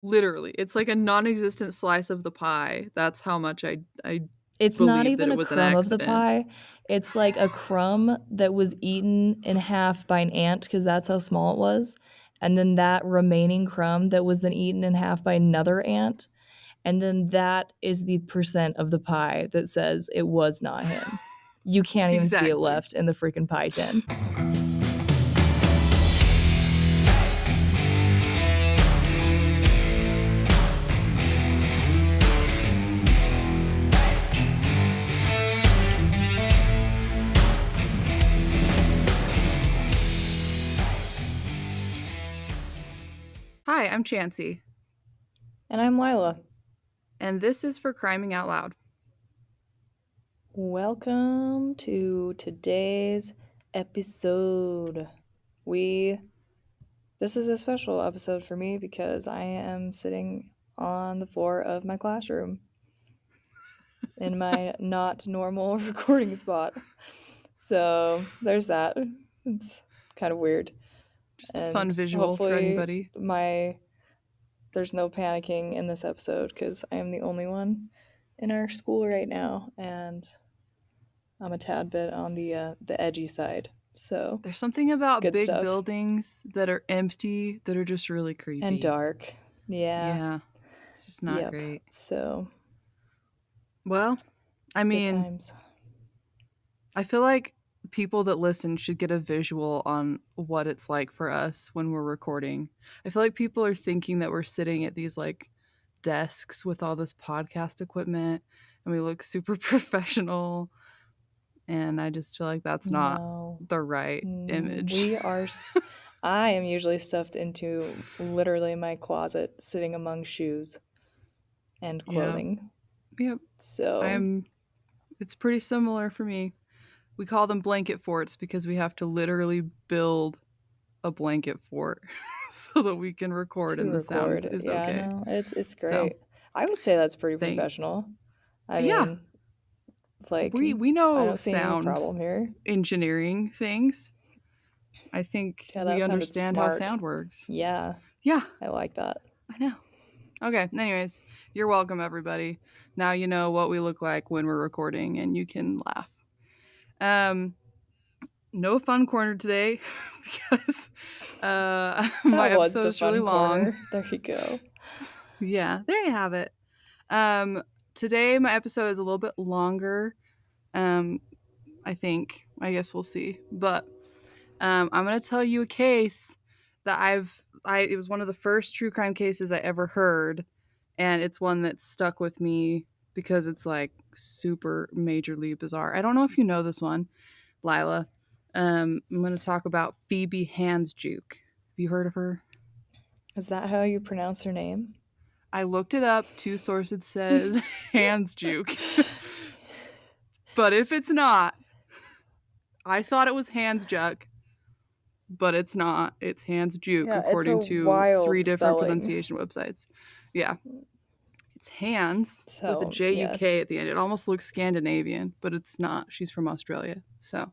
Literally. It's like a non-existent slice of the pie. That's how much I It's not believe that even it a was an crumb of the accident. pie. It's like a crumb that was eaten in half by an ant because that's how small it was. And then that remaining crumb that was then eaten in half by another ant. And then that is the percent of the pie that says it was not him. You can't even see it Exactly. left in the freaking pie tin. Hi, I'm Chansey, And I'm Lila. and this is for Criming Out Loud. Welcome to today's episode. This is a special episode for me because I am sitting on the floor of my classroom in my not normal recording spot. So there's that. It's kind of weird. Just a fun And visual for hopefully anybody. there's no panicking in this episode because I am the only one in our school right now, and I'm a tad bit on the edgy side. So There's something about good big stuff. buildings that are empty that are just really creepy. And dark. Yeah. Yeah. It's just not Yep. great. So Well, I good mean, times. I feel like people that listen should get a visual on what it's like for us when we're recording. I feel like people are thinking that we're sitting at these like desks with all this podcast equipment and we look super professional. And I just feel like that's not No. the right image. I am usually stuffed into literally my closet, sitting among shoes and Yeah. clothing. Yep. So It's pretty similar for me. We call them blanket forts because we have to literally build a blanket fort so that we can record and the sound is yeah, okay. no, it's So, great. I would say that's pretty thank professional. I yeah, mean, like, we I know don't see any sound problem here. engineering things. I think Yeah, we that sounded understand how smart. sound works. Yeah, Yeah, I like that. I know. Okay, anyways, you're welcome, everybody. Now you know what we look like when we're recording and you can laugh. No fun corner today because my That was episode the is really fun long. corner. There you go. Yeah, there you have it. Today my episode is a little bit longer. I think. I guess we'll see. But I'm gonna tell you a case that it was one of the first true crime cases I ever heard, and it's one that stuck with me because it's like super majorly bizarre. I don't know if you know this one, Lila. I'm gonna talk about Phoebe Handsjuk. Have you heard of her? Is that how you pronounce her name? I looked it up. Two sources says Handsjuk. But if it's not, I thought it was Handsjuk, but it's not. It's Handsjuk, Yeah, it's a according to 3 wild different spelling. pronunciation websites. Yeah. It's Hands with a So, J-U-K yes. at the end. It almost looks Scandinavian, but it's not. She's from Australia. So,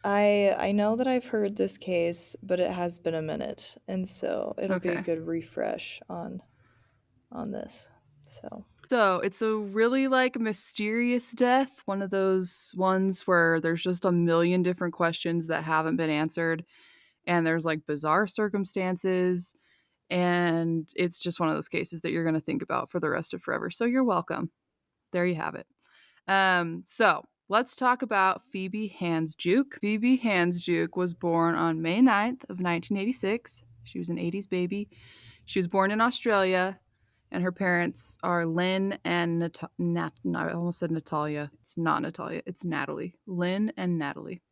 I know that I've heard this case, but it has been a minute, and so it'll be a okay. good refresh on this. So, it's a really like mysterious death, one of those ones where there's just a million different questions that haven't been answered and there's like bizarre circumstances. And it's just one of those cases that you're going to think about for the rest of forever. So you're welcome. There you have it. So let's talk about Phoebe Handsjuk. Phoebe Handsjuk was born on May 9th of 1986. She was an 80s baby. She was born in Australia, and her parents are Lynn and I almost said Natalia. It's not Natalia. It's Natalie. Lynn and Natalie.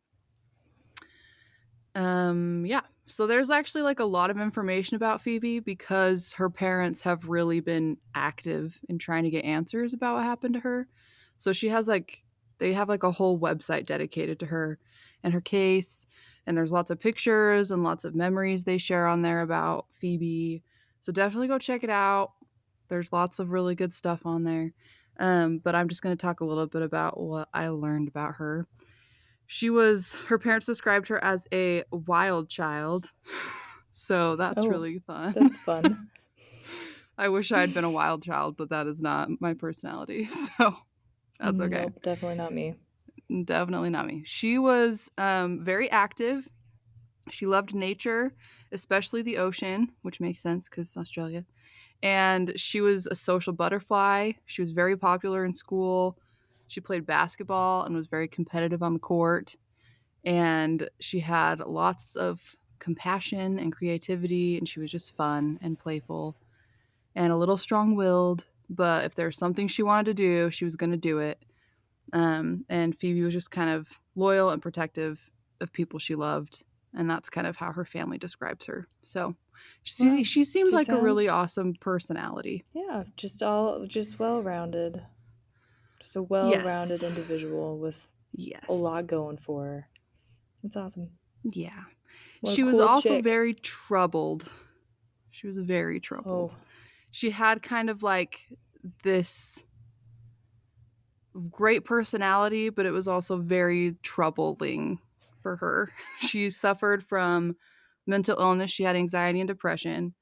Yeah. So there's actually like a lot of information about Phoebe because her parents have really been active in trying to get answers about what happened to her. So she has like they have like a whole website dedicated to her and her case, and there's lots of pictures and lots of memories they share on there about Phoebe. So definitely go check it out. There's lots of really good stuff on there. But I'm just going to talk a little bit about what I learned about her. Her parents described her as a wild child. So that's Oh, really fun. that's fun. I wish I had been a wild child, but that is not my personality. So that's okay. Nope, definitely not me. Definitely not me. She was very active. She loved nature, especially the ocean, which makes sense because Australia. And she was a social butterfly. She was very popular in school. She played basketball and was very competitive on the court. And she had lots of compassion and creativity, and she was just fun and playful and a little strong willed. But if there was something she wanted to do, she was going to do it. And Phoebe was just kind of loyal and protective of people she loved. And that's kind of how her family describes her. So Well, she seemed just like a really sounds, awesome personality. yeah, just well-rounded. Just a well-rounded Yes. individual with a Yes. lot going for her. It's awesome. Yeah. What a She was cool also chick. very troubled. She was very troubled. Oh, She had kind of like this great personality, but it was also very troubling for her. She suffered from mental illness. She had anxiety and depression.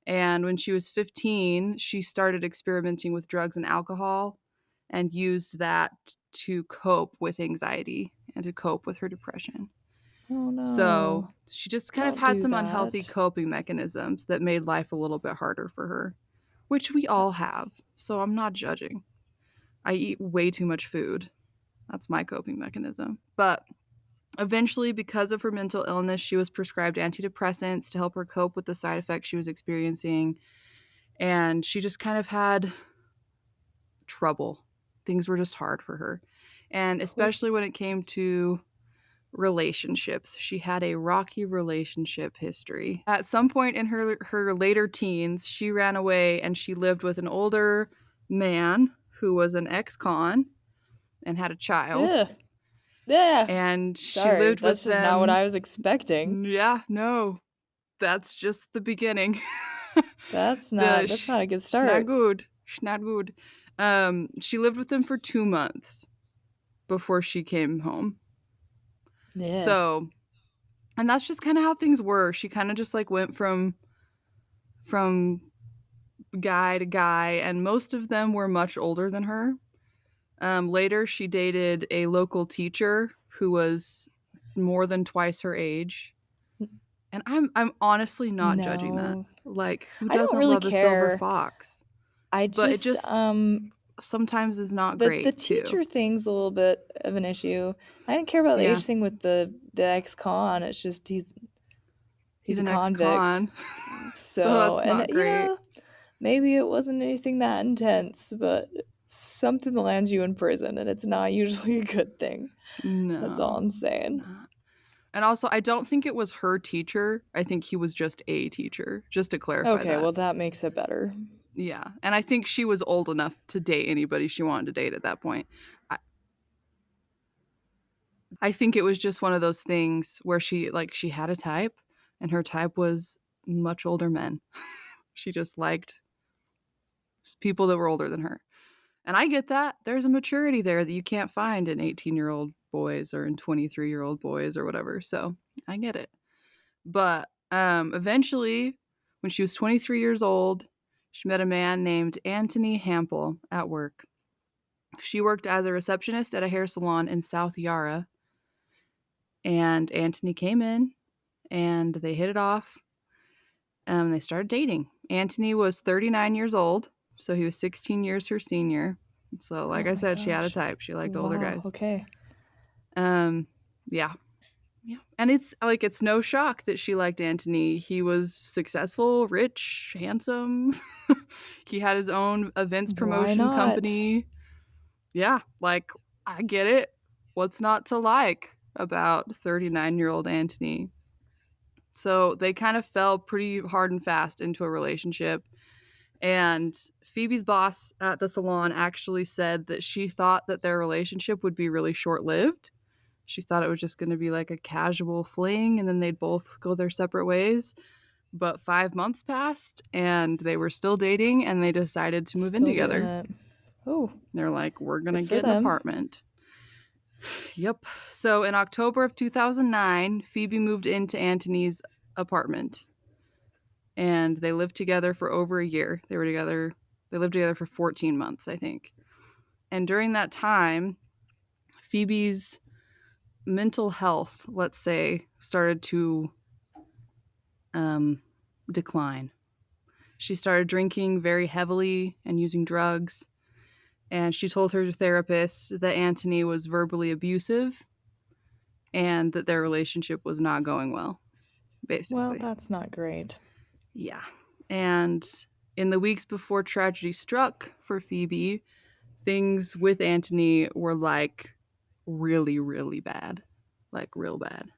And when she was 15, she started experimenting with drugs and alcohol and used that to cope with anxiety and to cope with her depression. oh So no. she just kind of Don't had do some unhealthy that. coping mechanisms that made life a little bit harder for her, which we all have. So I'm not judging. I eat way too much food. That's my coping mechanism. But eventually, because of her mental illness, she was prescribed antidepressants to help her cope with the side effects she was experiencing. And she just kind of had trouble. Things were just hard for her. And Oh, especially when it came to relationships. She had a rocky relationship history. At some point in her later teens, she ran away and she lived with an older man who was an ex-con and had a child. yeah. Yeah. And she Sorry, lived that's with just not what them. I was expecting. Yeah, no, that's just the beginning. the That's not a good not start. good. Not good. She lived with them for 2 months before she came home. Yeah. So, and that's just kind of how things were. She kind of just like went from guy to guy, and most of them were much older than her. Later, she dated a local teacher who was more than twice her age, and I'm honestly not judging that. No. Like, who I don't doesn't really love a silver care. fox? I But it just just sometimes is not the great too. teacher thing's a little bit of an issue. I didn't care about the Yeah, age thing with the ex-con. It's just he's he's a an convict. ex-con, so So, that's and not great. maybe it wasn't anything that intense, but something that lands you in prison and it's not usually a good thing. That's all No, I'm it's saying. not. And also, I don't think it was her teacher. I think he was just a teacher, just to clarify Okay, that. well that makes it better. Yeah. And I think she was old enough to date anybody she wanted to date at that point. I, I think it was just one of those things where she had a type and her type was much older men. She just liked people that were older than her. And I get that. There's a maturity there that you can't find in 18-year-old boys or in 23-year-old boys or whatever. So I get it. But eventually, when she was 23 years old, she met a man named Anthony Hample at work. She worked as a receptionist at a hair salon in South Yarra, and Anthony came in and they hit it off. They started dating. Anthony was 39 years old, so he was 16 years her senior. So, like Oh I my said, she had a gosh. type. She liked older Wow, guys. okay. Um, yeah, yeah. And it's no shock that she liked Anthony. He was successful, rich, handsome. He had his own events Why promotion not? company. Yeah, like I get it. What's not to like about 39-year-old Anthony? So they kind of fell pretty hard and fast into a relationship. And Phoebe's boss at the salon actually said that she thought that their relationship would be really short lived. She thought it was just going to be like a casual fling and then they'd both go their separate ways. But 5 months passed and they were still dating and they decided to move in Still doing together. it. Oh, They're like, we're going good to for get an them. apartment. Yep. So in October of 2009, Phoebe moved into Antony's apartment. and they lived together for over a year. They lived together for 14 months, I think. And during that time, Phoebe's mental health, let's say, started to um, decline. She started drinking very heavily and using drugs. And she told her therapist that Anthony was verbally abusive and that their relationship was not going well, Well, basically. that's not great. Yeah. And in the weeks before tragedy struck for Phoebe, things with Anthony were like really, really bad. Like real bad.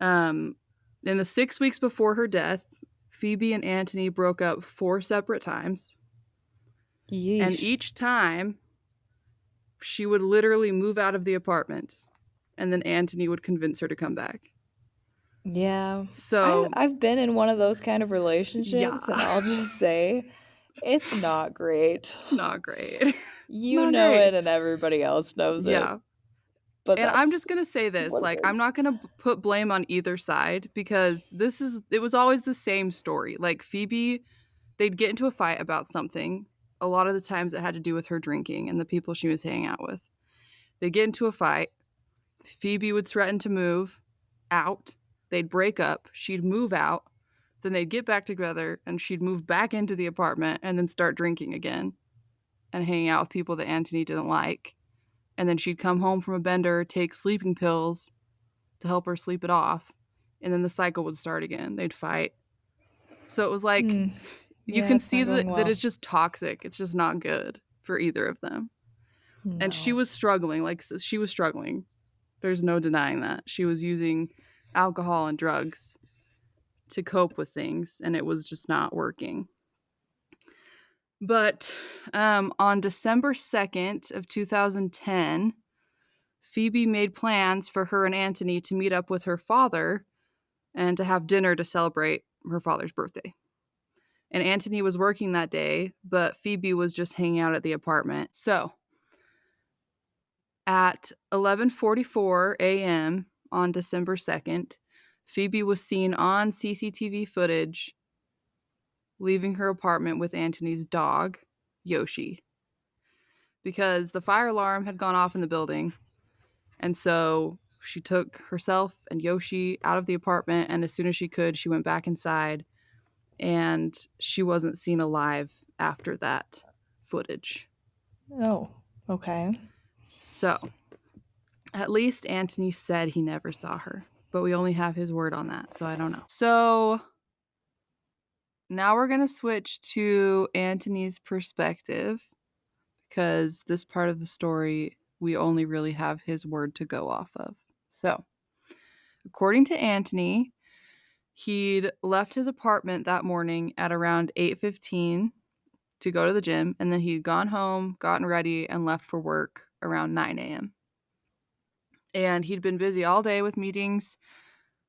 Um, in the 6 weeks before her death, Phoebe and Anthony broke up 4 separate times. And Yeesh. each time, she would literally move out of the apartment, and then Anthony would convince her to come back. Yeah. So, I've been in one of those kind of yeah, relationships, and I'll just say it's not great. it's not great. You Not know great. it and everybody else knows it, Yeah. but And I'm that's just going to say this, what it like I'm is. not going to put blame on either side because it was always the same story. Like Phoebe, they'd get into a fight about something. A lot of the times it had to do with her drinking and the people she was hanging out with. They'd get into a fight. Phoebe would threaten to move out. They'd break up. She'd move out. Then they'd get back together and she'd move back into the apartment and then start drinking again and hanging out with people that Anthony didn't like. And then she'd come home from a bender, take sleeping pills to help her sleep it off. And then the cycle would start again. They'd fight. So it was like, Hmm. you Yeah, can it's see not going that well. it's just toxic. It's just not good for either of them. And she No. was struggling. Like, she was struggling. There's no denying that. She was using alcohol and drugs to cope with things, and it was just not working. But on December 2nd of 2010, Phoebe made plans for her and Anthony to meet up with her father and to have dinner to celebrate her father's birthday. And Anthony was working that day, but Phoebe was just hanging out at the apartment. So, at 11:44 a.m. on December 2nd, Phoebe was seen on CCTV footage leaving her apartment with Anthony's dog, Yoshi, because the fire alarm had gone off in the building. And so she took herself and Yoshi out of the apartment, and as soon as she could, she went back inside, and she wasn't seen alive after that footage. Oh, okay. So, at least Anthony said he never saw her, but we only have his word on that, so I don't know. So, now we're going to switch to Anthony's perspective because this part of the story, we only really have his word to go off of. So, according to Anthony, he'd left his apartment that morning at around 8:15 to go to the gym, and then he'd gone home, gotten ready, and left for work around 9 a.m. And he'd been busy all day with meetings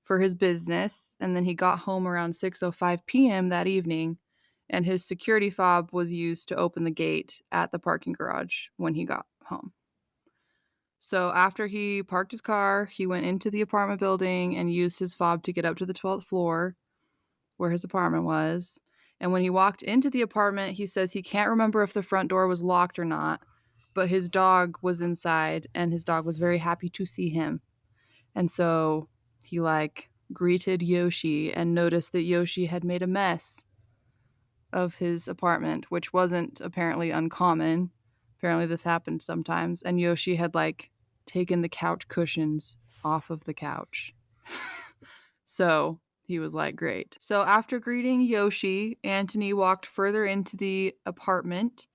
for his business, and then he got home around 6:05 p.m. that evening, and his security fob was used to open the gate at the parking garage when he got home. So after he parked his car, he went into the apartment building and used his fob to get up to the 12th floor where his apartment was. And when he walked into the apartment, he says he can't remember if the front door was locked or not, but his dog was inside and his dog was very happy to see him. And so he like greeted Yoshi and noticed that Yoshi had made a mess of his apartment, which wasn't apparently uncommon. Apparently this happened sometimes. And Yoshi had like taken the couch cushions off of the couch. So he was like, great. So after greeting Yoshi, Anthony walked further into the apartment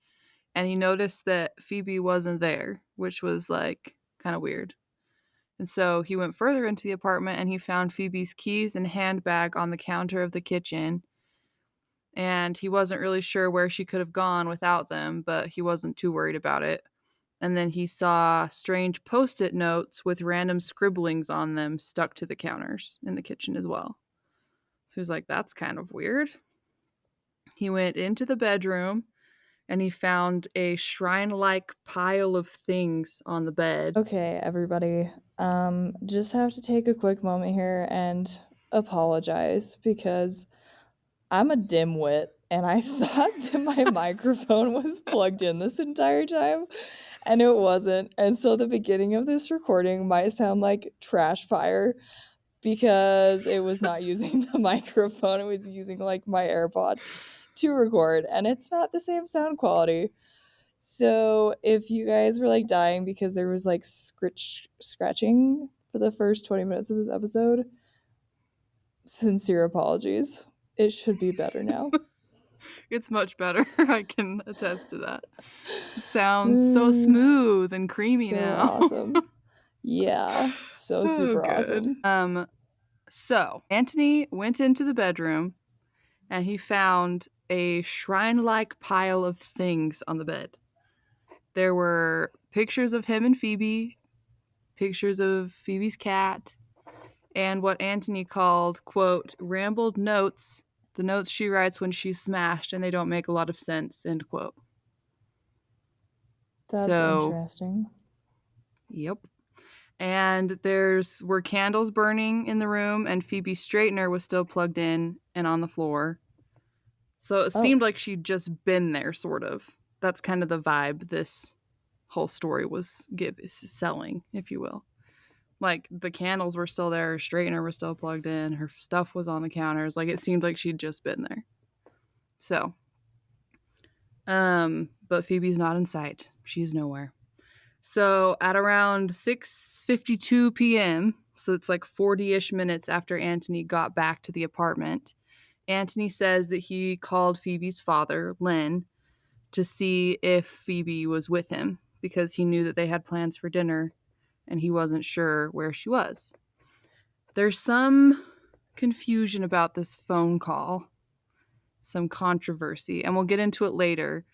and he noticed that Phoebe wasn't there, which was like kind of weird. And so he went further into the apartment and he found Phoebe's keys and handbag on the counter of the kitchen. And he wasn't really sure where she could have gone without them, but he wasn't too worried about it. And then he saw strange post it notes with random scribblings on them stuck to the counters in the kitchen as well. So he was like, that's kind of weird. He went into the bedroom and he found a shrine like pile of things on the bed. Okay, everybody. Just have to take a quick moment here and apologize because I'm a dimwit, and I thought that my microphone was plugged in this entire time, and it wasn't. And so the beginning of this recording might sound like trash fire because it was not using the microphone. It was using like my AirPod to record, and it's not the same sound quality. So if you guys were like dying because there was like scratching for the first 20 minutes of this episode, sincere apologies. It should be better now. It's much better. I can attest to that. It sounds so Mm, smooth and creamy so now. awesome. Yeah, so Oh, super good. awesome. So Anthony went into the bedroom and he found a shrine-like pile of things on the bed. There were pictures of him and Phoebe, pictures of Phoebe's cat, and what Anthony called, quote, rambled notes, the notes she writes when she's smashed and they don't make a lot of sense, end quote. That's So, interesting. yep. And there's were candles burning in the room, and Phoebe's straightener was still plugged in and on the floor. So it Oh, seemed like she'd just been there, sort of. That's kind of the vibe this whole story was selling, if you will. Like the candles were still there, her straightener was still plugged in, her stuff was on the counters. Like it seemed like she'd just been there. So, but Phoebe's not in sight. She's nowhere. So at around 6:52 p.m., so it's like 40-ish minutes after Anthony got back to the apartment, Anthony says that he called Phoebe's father, Len, to see if Phoebe was with him because he knew that they had plans for dinner and he wasn't sure where she was. There's some confusion about this phone call, some controversy, and we'll get into it later.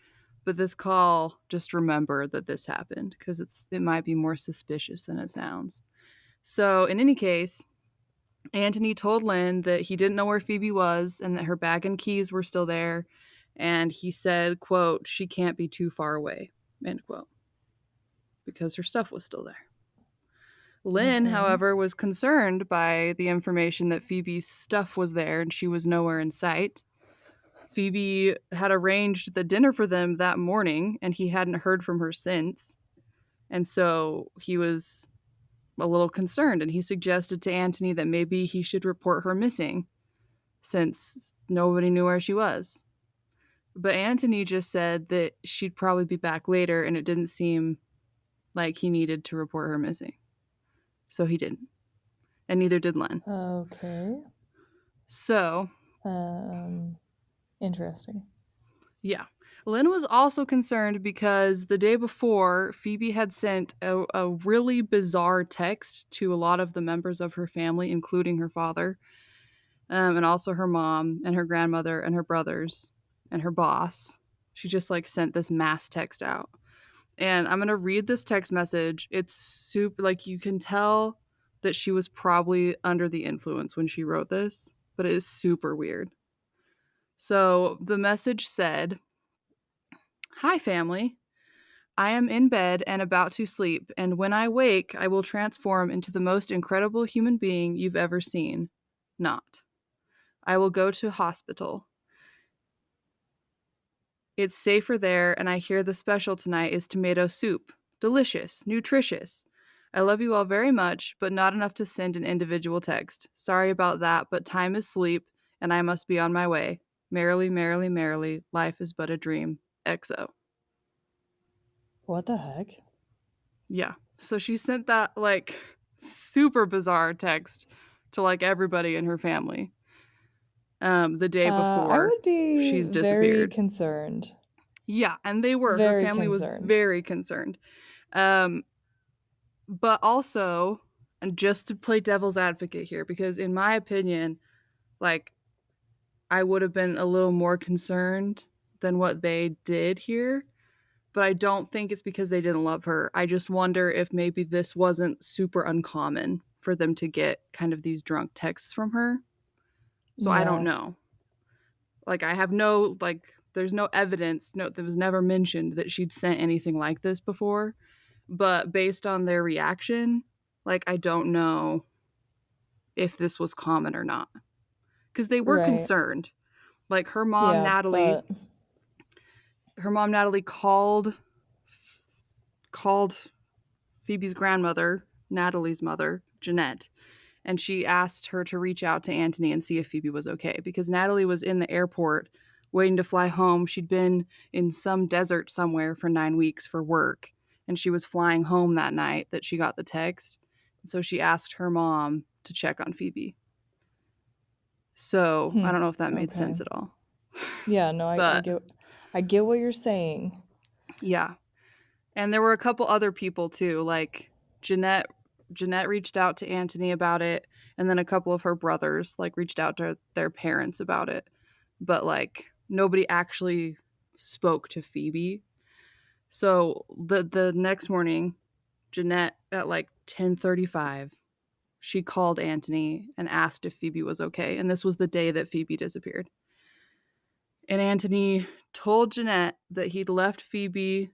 But this call, just remember that this happened because it might be more suspicious than it sounds. So, in any case, Anthony told Lynn that he didn't know where Phoebe was and that her bag and keys were still there. And he said, quote, she can't be too far away, end quote, because her stuff was still there. Lynn, okay. however, was concerned by the information that Phoebe's stuff was there and she was nowhere in sight. Phoebe had arranged the dinner for them that morning and he hadn't heard from her since. And so he was a little concerned and he suggested to Anthony that maybe he should report her missing since nobody knew where she was. But Anthony just said that she'd probably be back later and it didn't seem like he needed to report her missing. So he didn't. And neither did Len. Okay. So, Interesting. yeah. Lynn was also concerned because the day before, Phoebe had sent a really bizarre text to a lot of the members of her family, including her father, and also her mom and her grandmother and her brothers and her boss. She just like sent this mass text out. And I'm going to read this text message. It's super, like, you can tell that she was probably under the influence when she wrote this, but it is super weird. So the message said, hi, family. I am in bed and about to sleep, and when I wake, I will transform into the most incredible human being you've ever seen. Not. I will go to hospital. It's safer there, and I hear the special tonight is tomato soup. Delicious, nutritious. I love you all very much, but not enough to send an individual text. Sorry about that, but time is sleep, and I must be on my way. Merrily, merrily, merrily, life is but a dream. XO. What the heck? Yeah. So she sent that, like, super bizarre text to, like, everybody in her family the day I before would be she's very disappeared. concerned. Yeah, and they were. Her Very family was concerned. very concerned. Um, but also, and just to play devil's advocate here, because in my opinion, like, I would have been a little more concerned than what they did here. But I don't think it's because they didn't love her. I just wonder if maybe this wasn't super uncommon for them to get kind of these drunk texts from her. So I don't Yeah. know. Like, I have no, like, there's no evidence, no, that was never mentioned that she'd sent anything like this before. But based on their reaction, like, I don't know if this was common or not. Because they were Right. concerned. Like Yeah, but her mom Natalie called Phoebe's grandmother, Natalie's mother, Jeanette, and she asked her to reach out to Antony and see if Phoebe was okay because Natalie was in the airport waiting to fly home. She'd been in some desert somewhere for 9 weeks for work, and she was flying home that night that she got the text. So she asked her mom to check on Phoebe. So I don't know if that made okay. sense at all. Yeah, no, But I get what you're saying. yeah. And there were a couple other people too, like Jeanette reached out to Antony about it, and then a couple of her brothers like reached out to their parents about it. But like nobody actually spoke to Phoebe. So the next morning, Jeanette at like 10:35, she called Antony and asked if Phoebe was okay, and this was the day that Phoebe disappeared. And Antony told Jeanette that he'd left Phoebe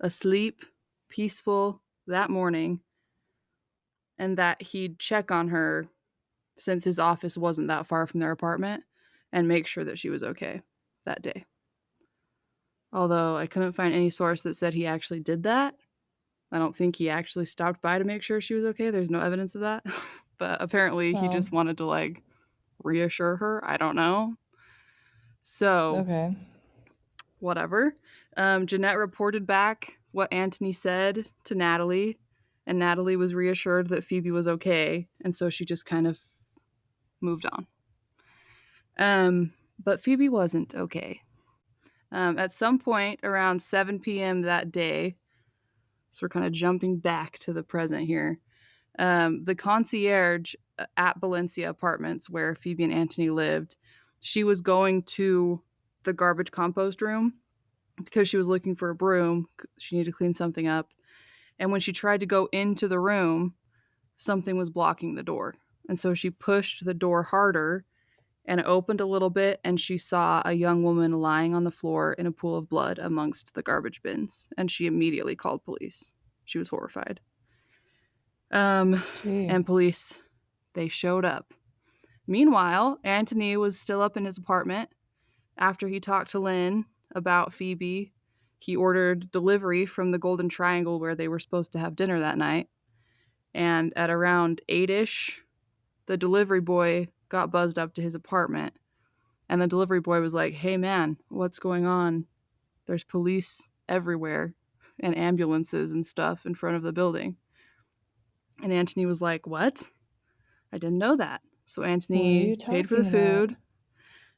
asleep, peaceful that morning, and that he'd check on her since his office wasn't that far from their apartment and make sure that she was okay that day. Although I couldn't find any source that said he actually did that. I don't think he actually stopped by to make sure she was okay. There's no evidence of that. But apparently he Oh, just wanted to like reassure her. I don't know. So okay. whatever. Jeanette reported back what Antony said to Natalie, and Natalie was reassured that Phoebe was okay, and so she just kind of moved on. But Phoebe wasn't okay. At some point around 7 p.m. that day, so we're kind of jumping back to the present here, the concierge at Valencia Apartments, where Phoebe and Antony lived, she was going to the garbage compost room because she was looking for a broom. She needed to clean something up. And when she tried to go into the room, something was blocking the door. And so she pushed the door harder and it opened a little bit, and she saw a young woman lying on the floor in a pool of blood amongst the garbage bins. And she immediately called police. She was horrified. Gee. And police, they showed up. Meanwhile, Antony was still up in his apartment. After he talked to Lynn about Phoebe, he ordered delivery from the Golden Triangle where they were supposed to have dinner that night. And at around 8-ish, the delivery boy got buzzed up to his apartment. And the delivery boy was like, "Hey man, what's going on? There's police everywhere and ambulances and stuff in front of the building." And Antony was like, "What? I didn't know that." So What are you Antony paid for the talking about? food.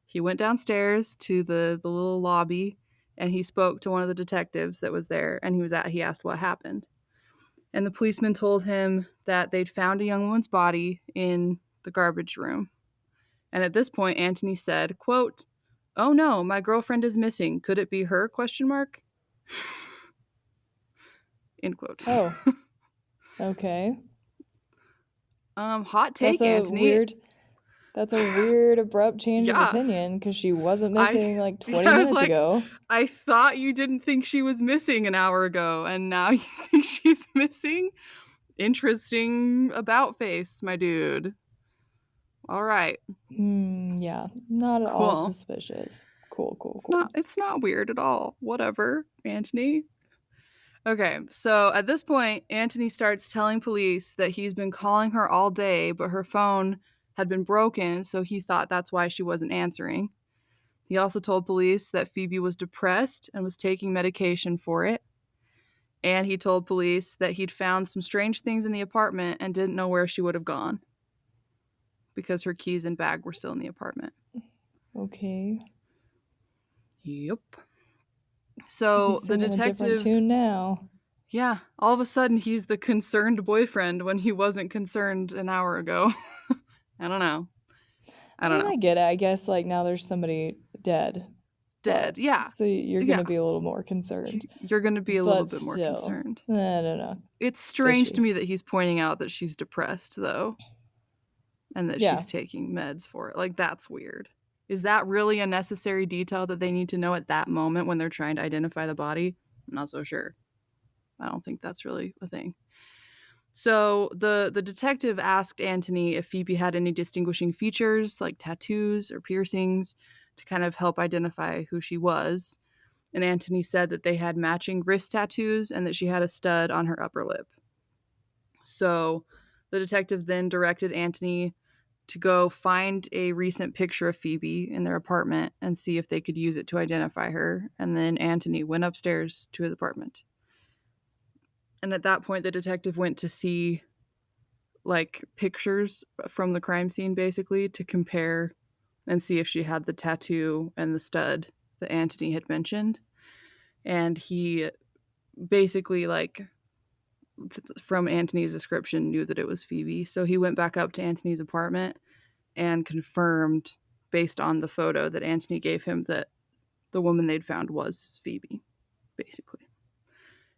He went downstairs to the little lobby and he spoke to one of the detectives that was there, and he asked what happened. And the policeman told him that they'd found a young woman's body in the garbage room. And at this point, Antony said, quote, "Oh no, my girlfriend is missing. Could it be her? Question mark." End quote. Oh, okay. Hot That's take, a Antony. weird that's a weird abrupt change of Yeah. opinion because she wasn't I missing like yeah, 20 I was minutes like, ago. I thought you didn't think she was missing an hour ago, and now you think she's missing? Interesting about face, my dude. All right. Yeah, not at all Cool. suspicious. Cool, cool, It's cool. not weird at all. Whatever, Antony. Okay, so at this point, Antony starts telling police that he's been calling her all day, but her phone had been broken, so he thought that's why she wasn't answering. He also told police that Phoebe was depressed and was taking medication for it. And he told police that he'd found some strange things in the apartment and didn't know where she would have gone because her keys and bag were still in the apartment. Okay. Yep. So He's the singing a different detective, tune now. yeah, all of a sudden he's the concerned boyfriend when he wasn't concerned an hour ago. I don't know. I I don't mean, know. I get it. I guess like now there's somebody dead. Dead. But Yeah. so you're Yeah. gonna be a little more concerned. You're going to be a little But bit more still, concerned. I don't know. It's strange to Fishy. me that he's pointing out that she's depressed, though, and that Yeah. she's taking meds for it. Like, that's weird. Is that really a necessary detail that they need to know at that moment when they're trying to identify the body? I'm not so sure. I don't think that's really a thing. So the detective asked Antony if Phoebe had any distinguishing features like tattoos or piercings to kind of help identify who she was. And Antony said that they had matching wrist tattoos and that she had a stud on her upper lip. So the detective then directed Antony to go find a recent picture of Phoebe in their apartment and see if they could use it to identify her. And then Antony went upstairs to his apartment. And at that point, the detective went to see like pictures from the crime scene basically to compare and see if she had the tattoo and the stud that Antony had mentioned. And he basically like from Antony's description knew that it was Phoebe. So he went back up to Antony's apartment and confirmed based on the photo that Antony gave him that the woman they'd found was Phoebe, basically.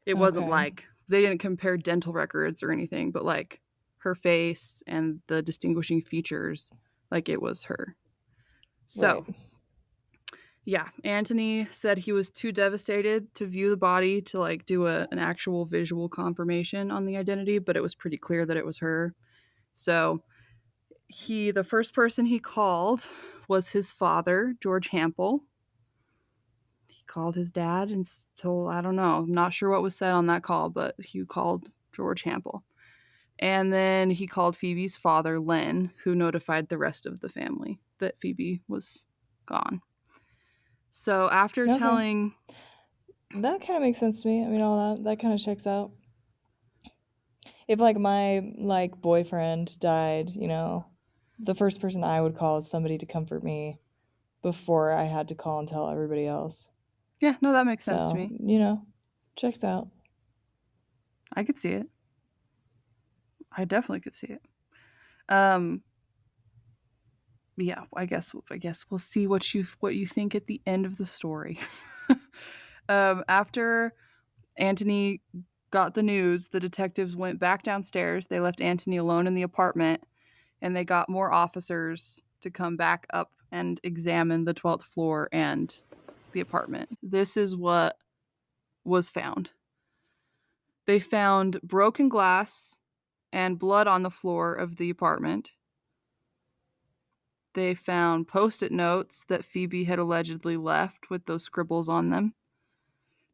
It wasn't Okay. like they didn't compare dental records or anything, but like her face and the distinguishing features, like it was her. Right. So, yeah, Antony said he was too devastated to view the body to like do an actual visual confirmation on the identity, but it was pretty clear that it was her. So, the first person he called was his father, George Hampel. He called his dad and told, I don't know, I'm not sure what was said on that call, but he called George Hampel. And then he called Phoebe's father, Len, who notified the rest of the family that Phoebe was gone. So after Okay. telling, That kind of makes sense to me. I mean, all that kind of checks out. If like my like boyfriend died, the first person I would call is somebody to comfort me before I had to call and tell everybody else. yeah, no, that makes sense to So, me. checks out. I could see it. I definitely could see it. Um, yeah, I guess we'll see what you think at the end of the story. After Antony got the news, the detectives went back downstairs. They left Antony alone in the apartment, and they got more officers to come back up and examine the 12th floor and the apartment. This is what was found. They found broken glass and blood on the floor of the apartment. They found post-it notes that Phoebe had allegedly left with those scribbles on them.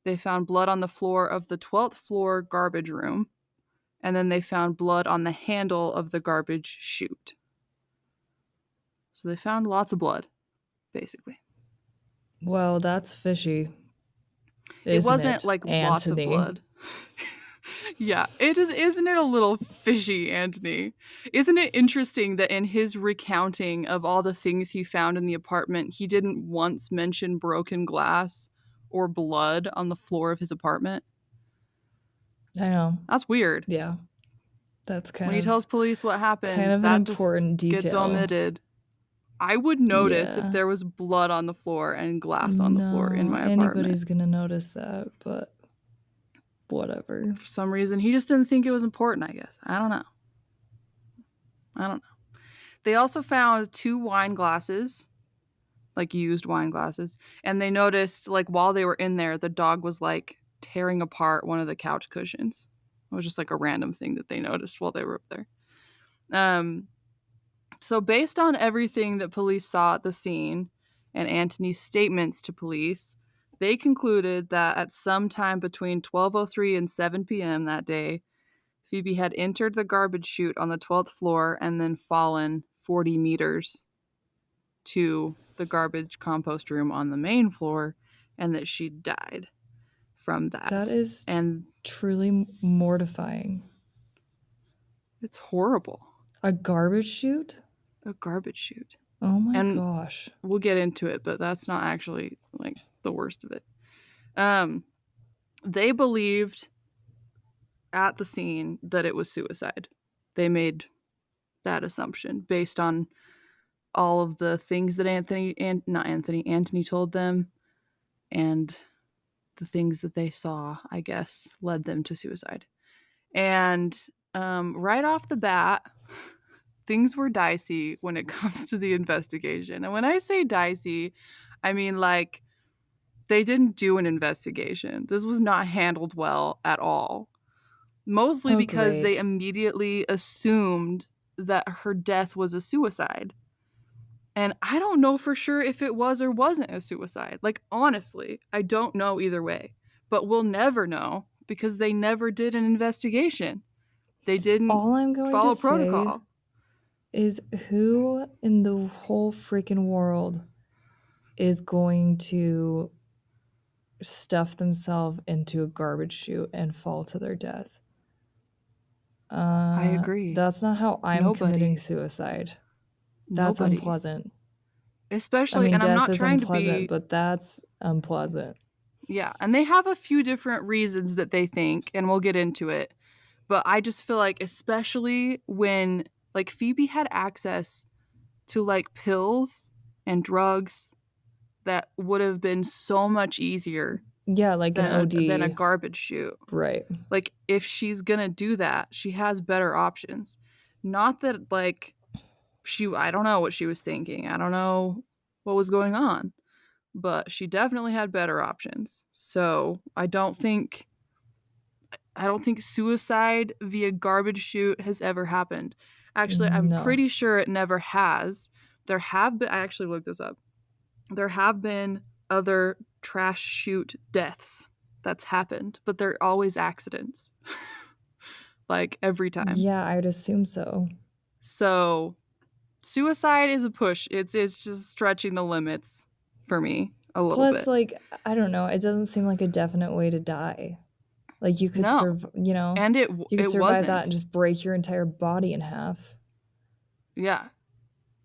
They found blood on the floor of the 12th floor garbage room. And then they found blood on the handle of the garbage chute. So they found lots of blood, basically. Well, that's fishy, It isn't wasn't it, like lots of Anthony? blood. Yeah, it is. Isn't it a little fishy, Antony? Isn't it interesting that in his recounting of all the things he found in the apartment, he didn't once mention broken glass or blood on the floor of his apartment? I know. That's weird. Yeah. That's When he tells police what kind happened, of an that just important gets detail. omitted. I would notice if Yeah. there was blood on the floor and glass on the floor in No, my apartment. anybody's gonna notice that, but whatever. For some reason, he just didn't think it was important, I guess. I don't know. They also found 2 wine glasses, like used wine glasses, and they noticed, like, while they were in there, the dog was, like, tearing apart one of the couch cushions. It was just, like, a random thing that they noticed while they were up there. So based on everything that police saw at the scene and Antony's statements to police, they concluded that at some time between 12:03 and 7 p.m. that day, Phoebe had entered the garbage chute on the 12th floor and then fallen 40 meters to the garbage compost room on the main floor, and that she died from That that. is And truly mortifying. it's horrible. A garbage chute? A garbage chute. Oh my And gosh. we'll get into it, but that's not actually like the worst of it. They believed at the scene that it was suicide. They made that assumption based on all of the things that Antony told them, and the things that they saw, I guess, led them to suicide. And right off the bat, things were dicey when it comes to the investigation. And when I say dicey, I mean like they didn't do an investigation. This was not handled well at all. Mostly Oh, because they great. immediately assumed that her death was a suicide. And I don't know for sure if it was or wasn't a suicide. Like, honestly, I don't know either way. But we'll never know because they never did an investigation. They didn't All I'm going to follow say protocol. is who in the whole freaking world is going to stuff themselves into a garbage chute and fall to their death? I agree. That's not how I'm committing Nobody. suicide. That's Nobody. unpleasant. I Especially, mean, and I'm death not is trying to unpleasant, be, but that's unpleasant. yeah. And they have a few different reasons that they think, and we'll get into it. But I just feel like, especially when, like, Phoebe had access to, like, pills and drugs that would have been so much easier Yeah, like an than a OD. garbage chute. Right. Like, if she's gonna do that, she has better options. Not that, like, I don't know what she was thinking. I don't know what was going on, but she definitely had better options. So I don't think suicide via garbage chute has ever happened. Actually, I'm No. pretty sure it never has. I actually looked this up. There have been other trash chute deaths that's happened, but they're always accidents. Like, every time. Yeah, I'd assume so. So, suicide is a push. It's just stretching the limits for me a little Plus, bit. like, I don't know, it doesn't seem like a definite way to die. Like, you could No. And you could it survive that and wasn't. just break your entire body in half. Yeah.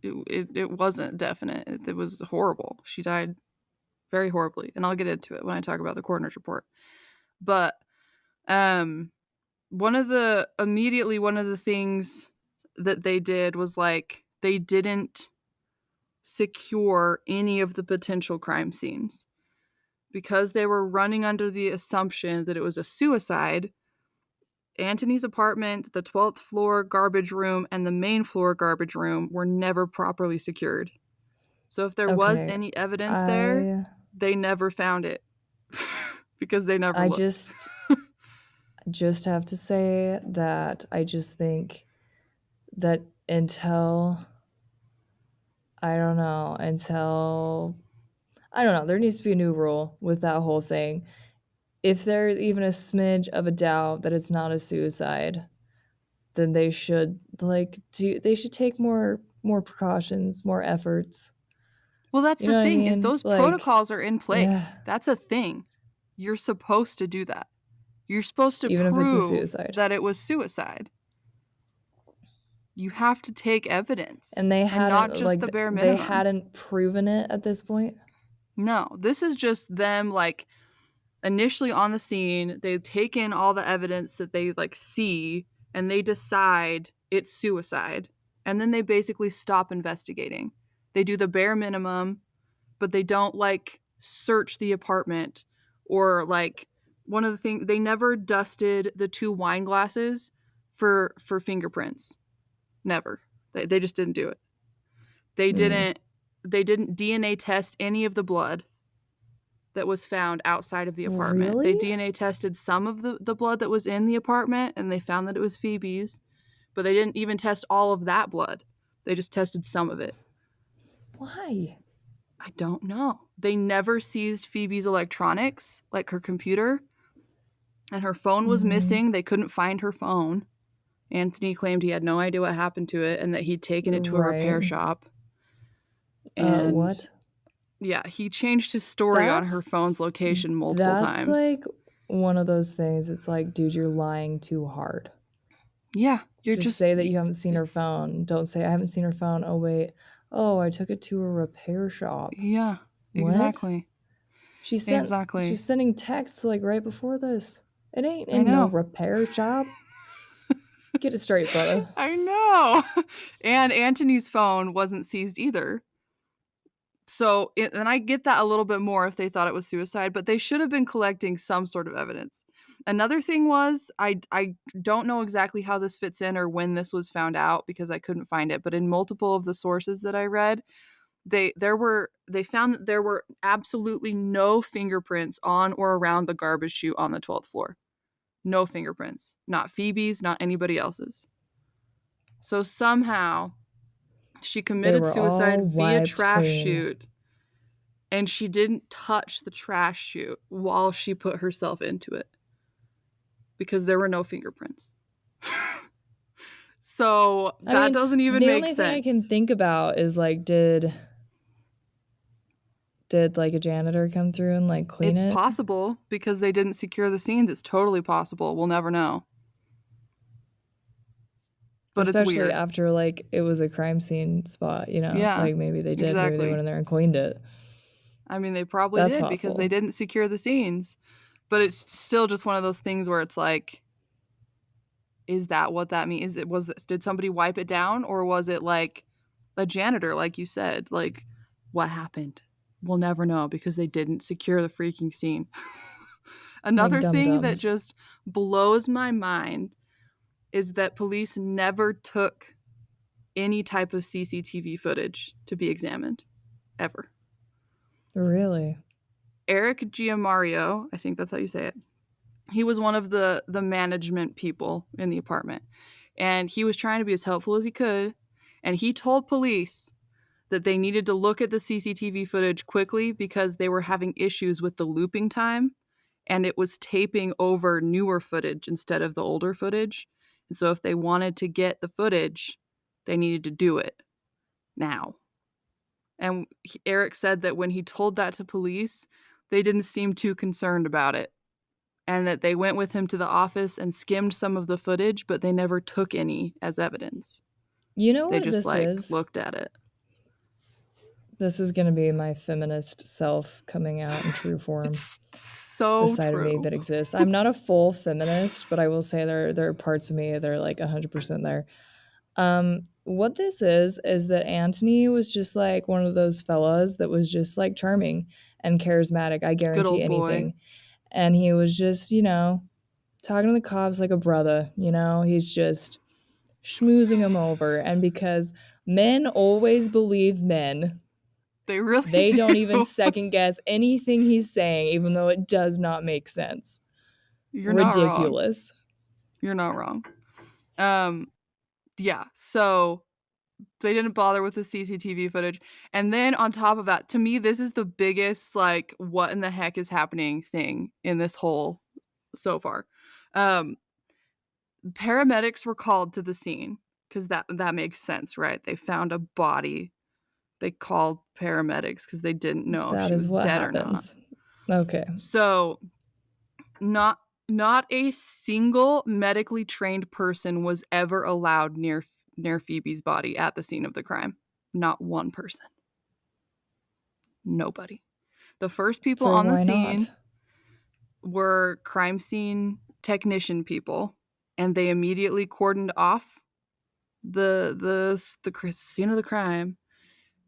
It wasn't definite. It was horrible. She died very horribly, and I'll get into it when I talk about the coroner's report. But um one of the things that they did was, like, they didn't secure any of the potential crime scenes because they were running under the assumption that it was a suicide. Antony's apartment, the 12th floor garbage room, and the main floor garbage room were never properly secured. So if there was Okay. any evidence there, I they never found it because they never I looked. just have to say that I just think that until I don't know, there needs to be a new rule with that whole thing. If there's even a smidge of a doubt that it's not a suicide, then they should take more precautions, more efforts. Well, that's You the know what I thing, is mean? those Like, protocols are in yeah, place. That's a thing. You're supposed to do that. You're supposed to even if it's a prove suicide. that it was suicide. You have to take evidence And and not just the bare they minimum. hadn't proven it at this point. No, this is just them, like, initially on the scene. They take in all the evidence that they, like, see, and they decide it's suicide. And then they basically stop investigating. They do the bare minimum, but they don't, like, search the apartment, or, like, one of the things, they never dusted the 2 wine glasses for fingerprints. Never. They just didn't do it. They Mm. didn't they didn't DNA test any of the blood that was found outside of the apartment. They Really? DNA tested some of the blood that was in the apartment, and they found that it was Phoebe's, but they didn't even test all of that blood. They just tested some of it. Why? I don't know. They never seized Phoebe's electronics, like her computer, and her phone was Mhm. missing. They couldn't find her phone. Anthony claimed he had no idea what happened to it and that he'd taken it to a Right. repair shop. And What? yeah, he changed his story on her That's phone's location multiple that's times. like one of those things. It's like, dude, you're lying too hard. Yeah, you're Just just say that you haven't seen her it's phone. Don't say I haven't seen her phone. Oh wait. Oh, I took it to a repair shop. yeah, What? exactly. She sent Exactly. she's sending texts like right before this. It ain't I in no know. repair shop. Get it straight, brother. I know. And Antony's phone wasn't seized either. So, and I get that a little bit more if they thought it was suicide, but they should have been collecting some sort of evidence. Another thing was, I don't know exactly how this fits in or when this was found out because I couldn't find it, but in multiple of the sources that I read, they found that there were absolutely no fingerprints on or around the garbage chute on the 12th floor. No fingerprints. Not Phoebe's, not anybody else's. So somehow She They committed were all suicide via wiped trash clean. chute, and she didn't touch the trash chute while she put herself into it because there were no fingerprints. So I that mean, doesn't even the make only thing I can sense. think about is like, did like a janitor come through and like clean It's it? possible because they didn't secure the scenes. It's totally possible. We'll never know. But it's Especially weird. after like it was a crime scene spot, you know? Yeah, Like maybe they did, maybe they went exactly. in there and cleaned it. I mean, they probably That's did because they possible. didn't secure the scenes. But it's still just one of those things where it's like, is that what that means? Did somebody wipe it down, or was it like a janitor, like you said? Like, what happened? We'll never know because they didn't secure the freaking scene. Like Another thing that dum-dums. just blows my mind is that police never took any type of CCTV footage to be examined, ever. Really? Eric Giamario, I think that's how you say it. He was one of the management people in the apartment, and he was trying to be as helpful as he could. And he told police that they needed to look at the CCTV footage quickly because they were having issues with the looping time, and it was taping over newer footage instead of the older footage. And so if they wanted to get the footage, they needed to do it now. And Eric said that when he told that to police, they didn't seem too concerned about it, and that they went with him to the office and skimmed some of the footage, but they never took any as evidence. You know They what just this like is? looked at it. This is going to be my feminist self coming out in true form. It's The so side of me true. that exists. I'm not a full feminist, but I will say there are parts of me that are like 100% there. What this is that Anthony was just like one of those fellas that was just like charming and charismatic. I Good guarantee old boy. anything. And he was just, talking to the cops like a brother, he's just schmoozing them over. And because men always believe men, They really they don't even do. second guess anything he's saying, even though it does not make sense. You're not wrong. Ridiculous. You're not wrong. Um, yeah. So they didn't bother with the CCTV footage. And then on top of that, to me, this is the biggest, like, what in the heck is happening thing in this whole so far. Um, Paramedics were called to the scene because that makes sense, right? They found a body. They called paramedics because they didn't know if That she is was what dead or not. happens. Okay. So not not a single medically trained person was ever allowed near Phoebe's body at the scene of the crime. Not one person. Nobody. The first people For on the why scene not? were crime scene technician people, and they immediately cordoned off the scene of the crime,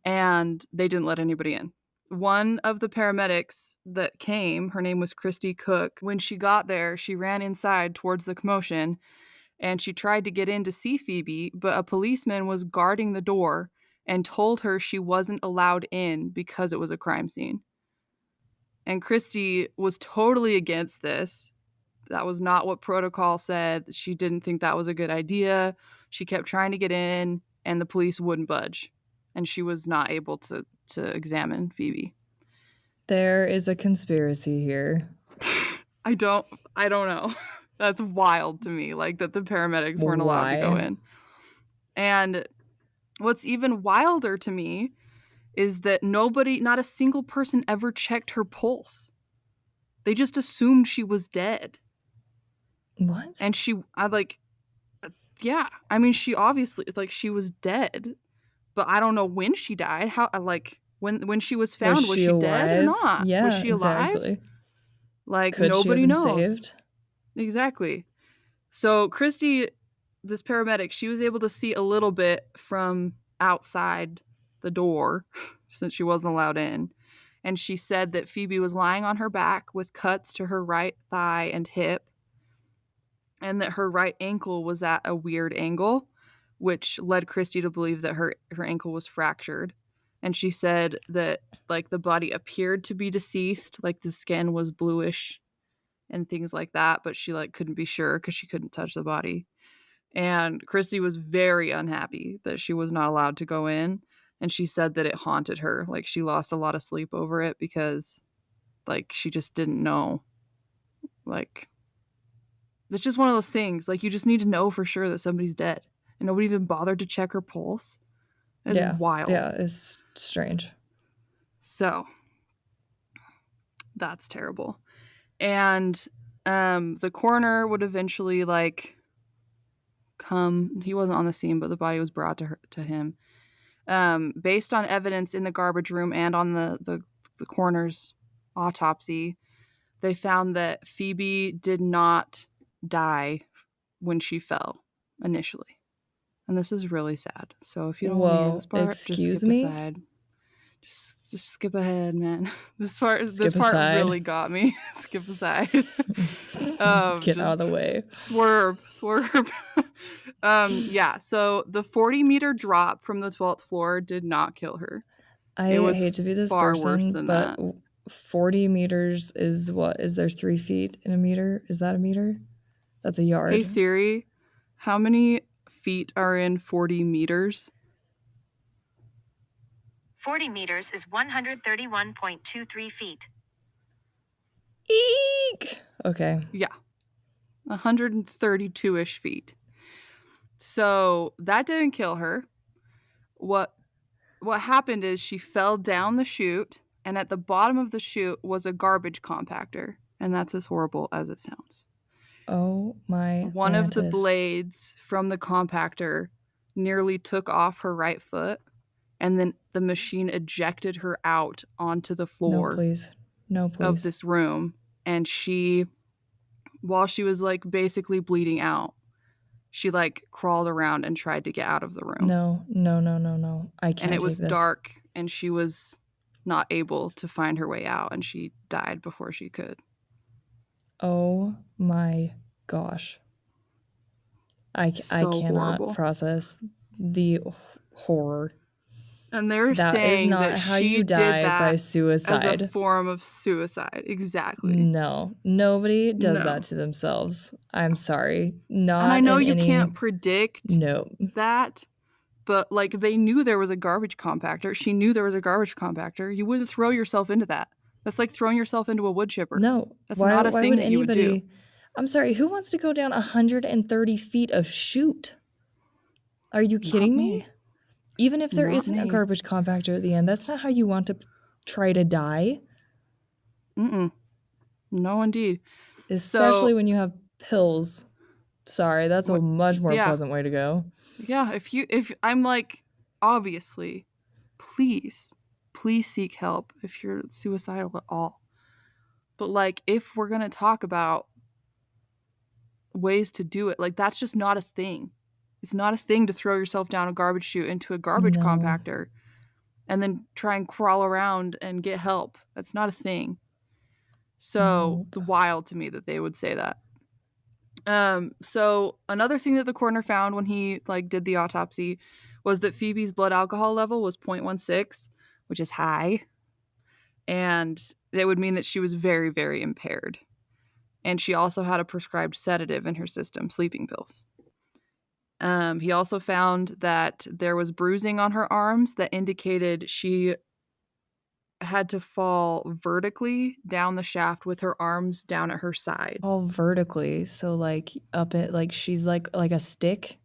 and they didn't let anybody in. One of the paramedics that came, her name was Christy Cook. When she got there, she ran inside towards the commotion, and she tried to get in to see Phoebe, but a policeman was guarding the door and told her she wasn't allowed in because it was a crime scene. And Christy was totally against this. That was not what protocol said. She didn't think that was a good idea. She kept trying to get in, and the police wouldn't budge. And she was not able to examine Phoebe. There is a conspiracy here. I don't I don't know. That's wild to me, like that the paramedics weren't allowed to go Why? in. And what's even wilder to me is that not a single person ever checked her pulse. They just assumed she was dead. What? And I like, yeah. I mean, she obviously, like, she was dead, but I don't know when she died. How, like, when she was Was found, was she she dead or alive? not? Was Yeah, she alive? exactly. Like, Could she have nobody been knows. saved? Exactly. So, Christy, this paramedic, she was able to see a little bit from outside the door since she wasn't allowed in. And she said that Phoebe was lying on her back with cuts to her right thigh and hip, and that her right ankle was at a weird angle, which led Christy to believe that her ankle was fractured. And she said that, like, the body appeared to be deceased, like the skin was bluish and things like that, but she, like, couldn't be sure because she couldn't touch the body. And Christy was very unhappy that she was not allowed to go in. And she said that it haunted her. Like, she lost a lot of sleep over it because, like, she just didn't know. Like, it's just one of those things. Like, you just need to know for sure that somebody's dead. And nobody even bothered to check her pulse. It's Yeah. wild. Yeah, it's strange. So, that's terrible. And the coroner would eventually, like, come. He wasn't on the scene, but the body was brought to him. Based on evidence in the garbage room and on the coroner's autopsy, they found that Phoebe did not die when she fell initially. And this is really sad. So if you don't want to hear Whoa, this part, just excuse skip me? aside. Just skip ahead, man. This Skip part aside. really got me. Skip aside. Get out of the Just way. swerve. Yeah. So the 40-meter drop from the 12th floor did not kill her. I It was hate to be this far worse person, than but that. 40 meters is what? Is there 3 feet in a meter? Is that a meter? That's a Hey yard. Siri, how many feet are in 40 meters? 40 meters is 131.23 feet. Eek! Okay. Yeah, 132-ish feet. So that didn't kill her. What happened is she fell down the chute, and at the bottom of the chute was a garbage compactor, and that's as horrible as it sounds. Oh my One of the mantis. blades from the compactor nearly took off her right foot, and then the machine ejected her out onto the No, floor please. No, of please. this room. And while she was like basically bleeding out, she like crawled around and tried to get out of the room. No. I can't And it take was this. dark, and she was not able to find her way out, and she died before she could. Oh my gosh. I So cannot horrible. process the horror. And they're That is saying not that how she you did die by that as a suicide. form of suicide. Exactly. No, nobody does No. that to themselves. I'm sorry. And I Not know in you any. can't predict No. that, but like they knew there was a garbage compactor. She knew there was a garbage compactor. You wouldn't throw yourself into that. That's like throwing yourself into a wood chipper. No. That's Why not a thing would that you would do. anybody. I'm sorry, who wants to go down 130 feet of chute? Are you kidding me? Even if there Not isn't a me. garbage compactor at the end, that's not how you want to try to die. Mm-mm. No, indeed. Especially when you have pills. Sorry, that's a much more pleasant way to go. Yeah, if I'm like, obviously, please seek help if you're suicidal at all. But like, if we're gonna talk about ways to do it, like that's just not a thing. It's not a thing to throw yourself down a garbage chute into a garbage compactor and then try and crawl around and get help. That's not a thing. So it's wild to me that they would say that. So another thing that the coroner found when he like did the autopsy was that Phoebe's blood alcohol level was 0.16, which is high. And it would mean that she was very, very impaired. And she also had a prescribed sedative in her system, sleeping pills. He also found that there was bruising on her arms that indicated she had to fall vertically down the shaft with her arms down at her side. All vertically, so like up it, like she's like a stick?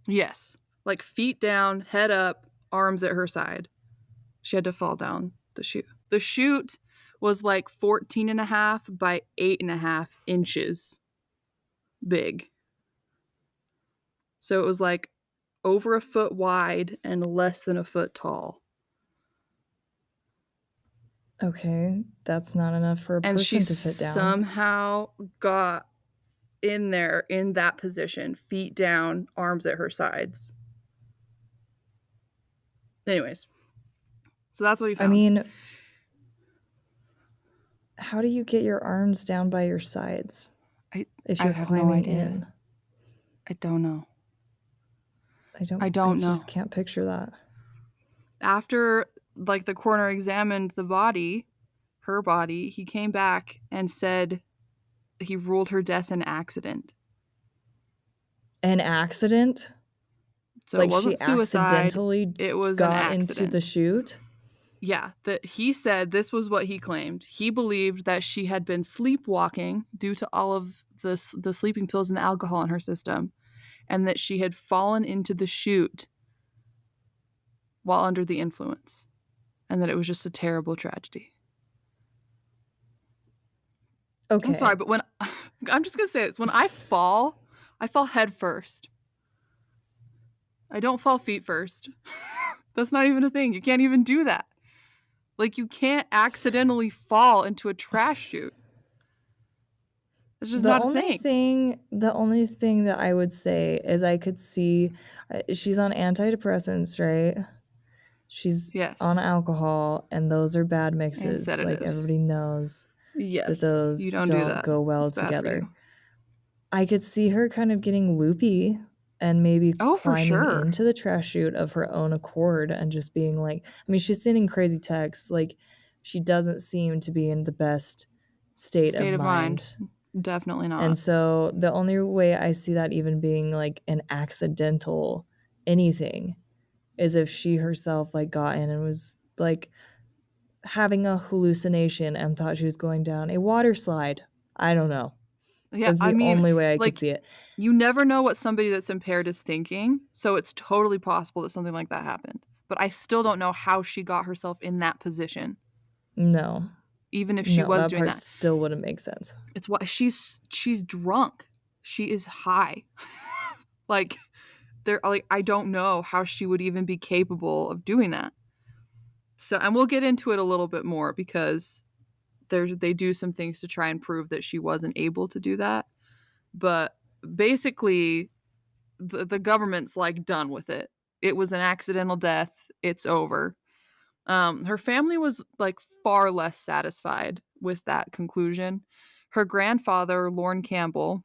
Yes. Like feet down, head up, arms at her side. She had to fall down the chute. The chute was like 14.5 by 8.5 inches big. So it was like over a foot wide and less than a foot tall. Okay, that's not enough for a person to fit down. And she somehow got in there in that position, feet down, arms at her sides. Anyways, so that's what he found. I mean, how do you get your arms down by your sides if you're climbing in? I don't know. I don't know. I just can't picture that. After like the coroner examined the body, her body, he came back and said he ruled her death an accident. An accident? So it Like wasn't she suicide, accidentally it was an got into accident. the chute? Yeah, that he said this was what he claimed. He believed that she had been sleepwalking due to all of the sleeping pills and the alcohol in her system, and that she had fallen into the chute while under the influence, and that it was just a terrible tragedy. I'm Okay. sorry, but when I'm just gonna say this, when I fall head first. I don't fall feet first. That's not even a thing. You can't even do that. Like, you can't accidentally fall into a trash chute. It's just not a thing. The only thing that I would say is I could see she's on antidepressants, right? She's on Yes. alcohol, and those are bad And mixes. Like sedatives. everybody knows that Yes. You those don't do don't that. go well It's bad for together. you. I could see her kind of getting loopy and maybe Oh, for climbing sure. into the trash chute of her own accord and just being like, I mean, she's sending crazy texts. Like, she doesn't seem to be in the best state of State of mind. mind. Definitely And not. so the only way I see that even being like an accidental anything is if she herself like got in and was like having a hallucination and thought she was going down a water slide. I don't know. Yeah, That's I the mean, only way I could like, see it. you never know what somebody that's impaired is thinking, so it's totally possible that something like that happened. But I still don't know how she got herself in that position, No. even if she No, was that doing part that. still wouldn't make sense. It's why she's drunk. She is high. Like, I don't know how she would even be capable of doing that. So, and we'll get into it a little bit more because they do some things to try and prove that she wasn't able to do that. But basically, the government's like done with it. It was an accidental death. It's over. Her family was like far less satisfied with that conclusion. Her grandfather, Lorne Campbell,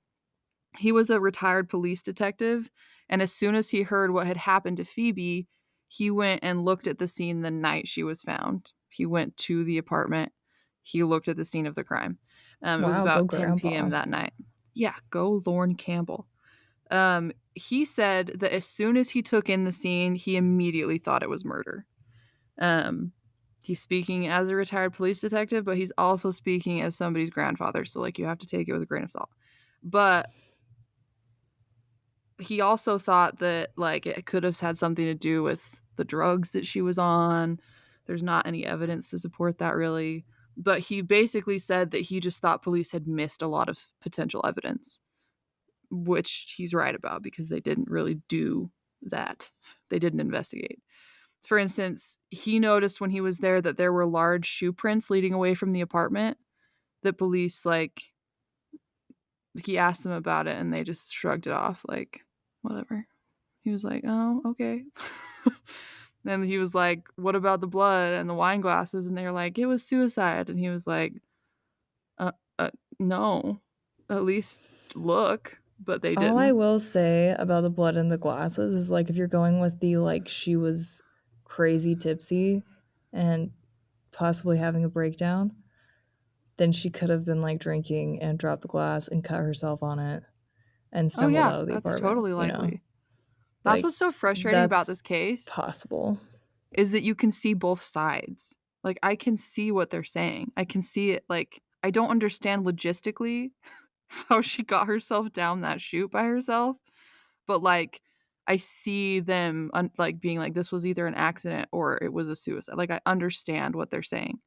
he was a retired police detective, and as soon as he heard what had happened to Phoebe, he went and looked at the scene the night she was found. He went to the apartment. He looked at the scene of the crime. It was Wow, go about 10 p.m. grandpa. that night. Yeah, go Lorne Campbell. He said that as soon as he took in the scene, he immediately thought it was murder. Um, he's speaking as a retired police detective, but he's also speaking as somebody's grandfather. So, like, you have to take it with a grain of salt. But he also thought that, like, it could have had something to do with the drugs that she was on. There's not any evidence to support that, really. But he basically said that he just thought police had missed a lot of potential evidence, which he's right about because they didn't really do that. They didn't investigate. For instance, he noticed when he was there that there were large shoe prints leading away from the apartment that police, like, he asked them about it and they just shrugged it off, like, whatever. He was like, oh, okay. Then he was like, what about the blood and the wine glasses? And they were like, it was suicide. And he was like, uh, no, at least look. But they All I didn't. will say about the blood in the glasses is like if you're going with the like she was crazy tipsy and possibly having a breakdown, then she could have been like drinking and dropped the glass and cut herself on it and Oh, stumbled yeah, out of the that's apartment, totally you know? likely. That's Like what's so frustrating about that's this case possible. is that you can see both sides. Like, I can see what they're saying. I can see it. Like, I don't understand logistically how she got herself down that chute by herself, but like, I see them like being like, this was either an accident or it was a suicide. Like, I understand what they're saying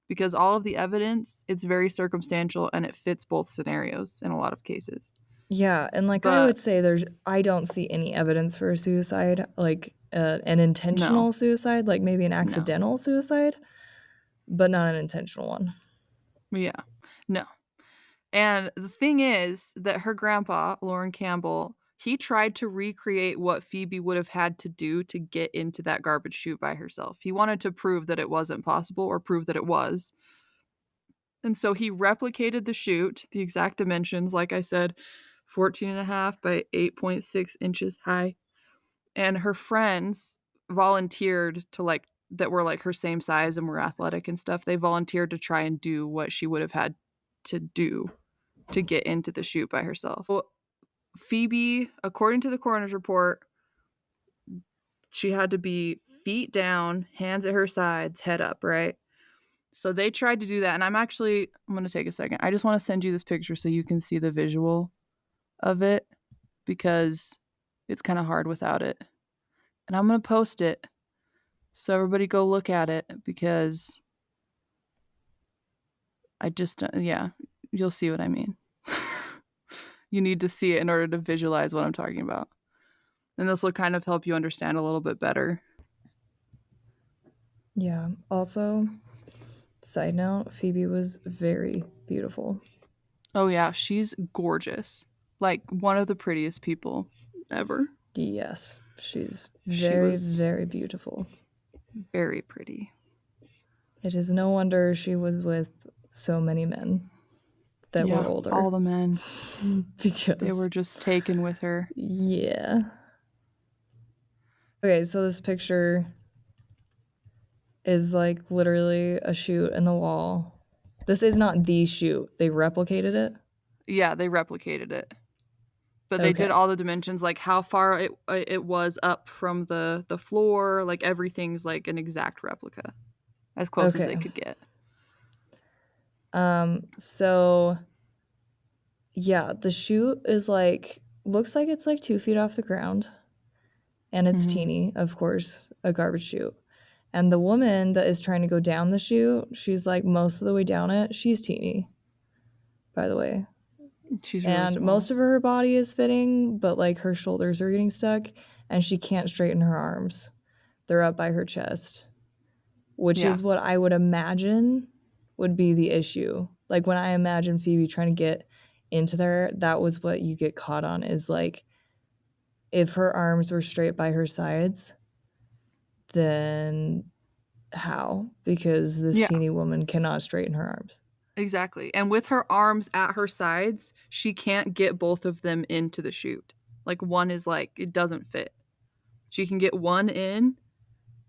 because all of the evidence, it's very circumstantial and it fits both scenarios in a lot of cases. Yeah, and like I But would say I don't see any evidence for a suicide, like an no, intentional suicide, like maybe an no, accidental suicide, but not an intentional one. yeah, no. And the thing is that her grandpa, Lorne Campbell, he tried to recreate what Phoebe would have had to do to get into that garbage chute by herself. He wanted to prove that it wasn't possible or prove that it was. And so he replicated the chute, the exact dimensions, like I said, 14 and a half by 8.6 inches high. And her friends volunteered to, like, that were like her same size and were athletic and stuff. They volunteered to try and do what she would have had to do to get into the chute by herself. Well, Phoebe, according to the coroner's report, she had to be feet down, hands at her sides, head up, right? So they tried to do that. And I'm going to take a second. I just want to send you this picture so you can see the visual of it because it's kind of hard without it. And I'm going to post it. So everybody go look at it because yeah, you'll see what I mean. You need to see it in order to visualize what I'm talking about. And this will kind of help you understand a little bit better. Yeah. Also, side note, Phoebe was very beautiful. Oh, yeah, she's gorgeous. Like one of the prettiest people ever. Yes. She's She very, was very beautiful. very pretty. It is no wonder she was with so many men that were older. All the men. Because they were just taken with her. Yeah. Okay, so this picture is like literally a chute in the wall. This is not the chute. They replicated it? Yeah, they replicated it. But they did all the dimensions, like how far it was up from the floor, like everything's like an exact replica. As close as they could get. So yeah, the chute is like looks like it's like 2 feet off the ground. And it's teeny, of course, a garbage chute. And the woman that is trying to go down the chute, she's like most of the way down it. She's teeny, by the way. She's really small. Most of her body is fitting, but like her shoulders are getting stuck and she can't straighten her arms. They're up by her chest, which is what I would imagine would be the issue. Like when I imagine Phoebe trying to get into there, that was what you get caught on is like if her arms were straight by her sides, then how? Because this teeny woman cannot straighten her arms. Exactly. And with her arms at her sides, she can't get both of them into the chute. Like one is like, it doesn't fit. She can get one in,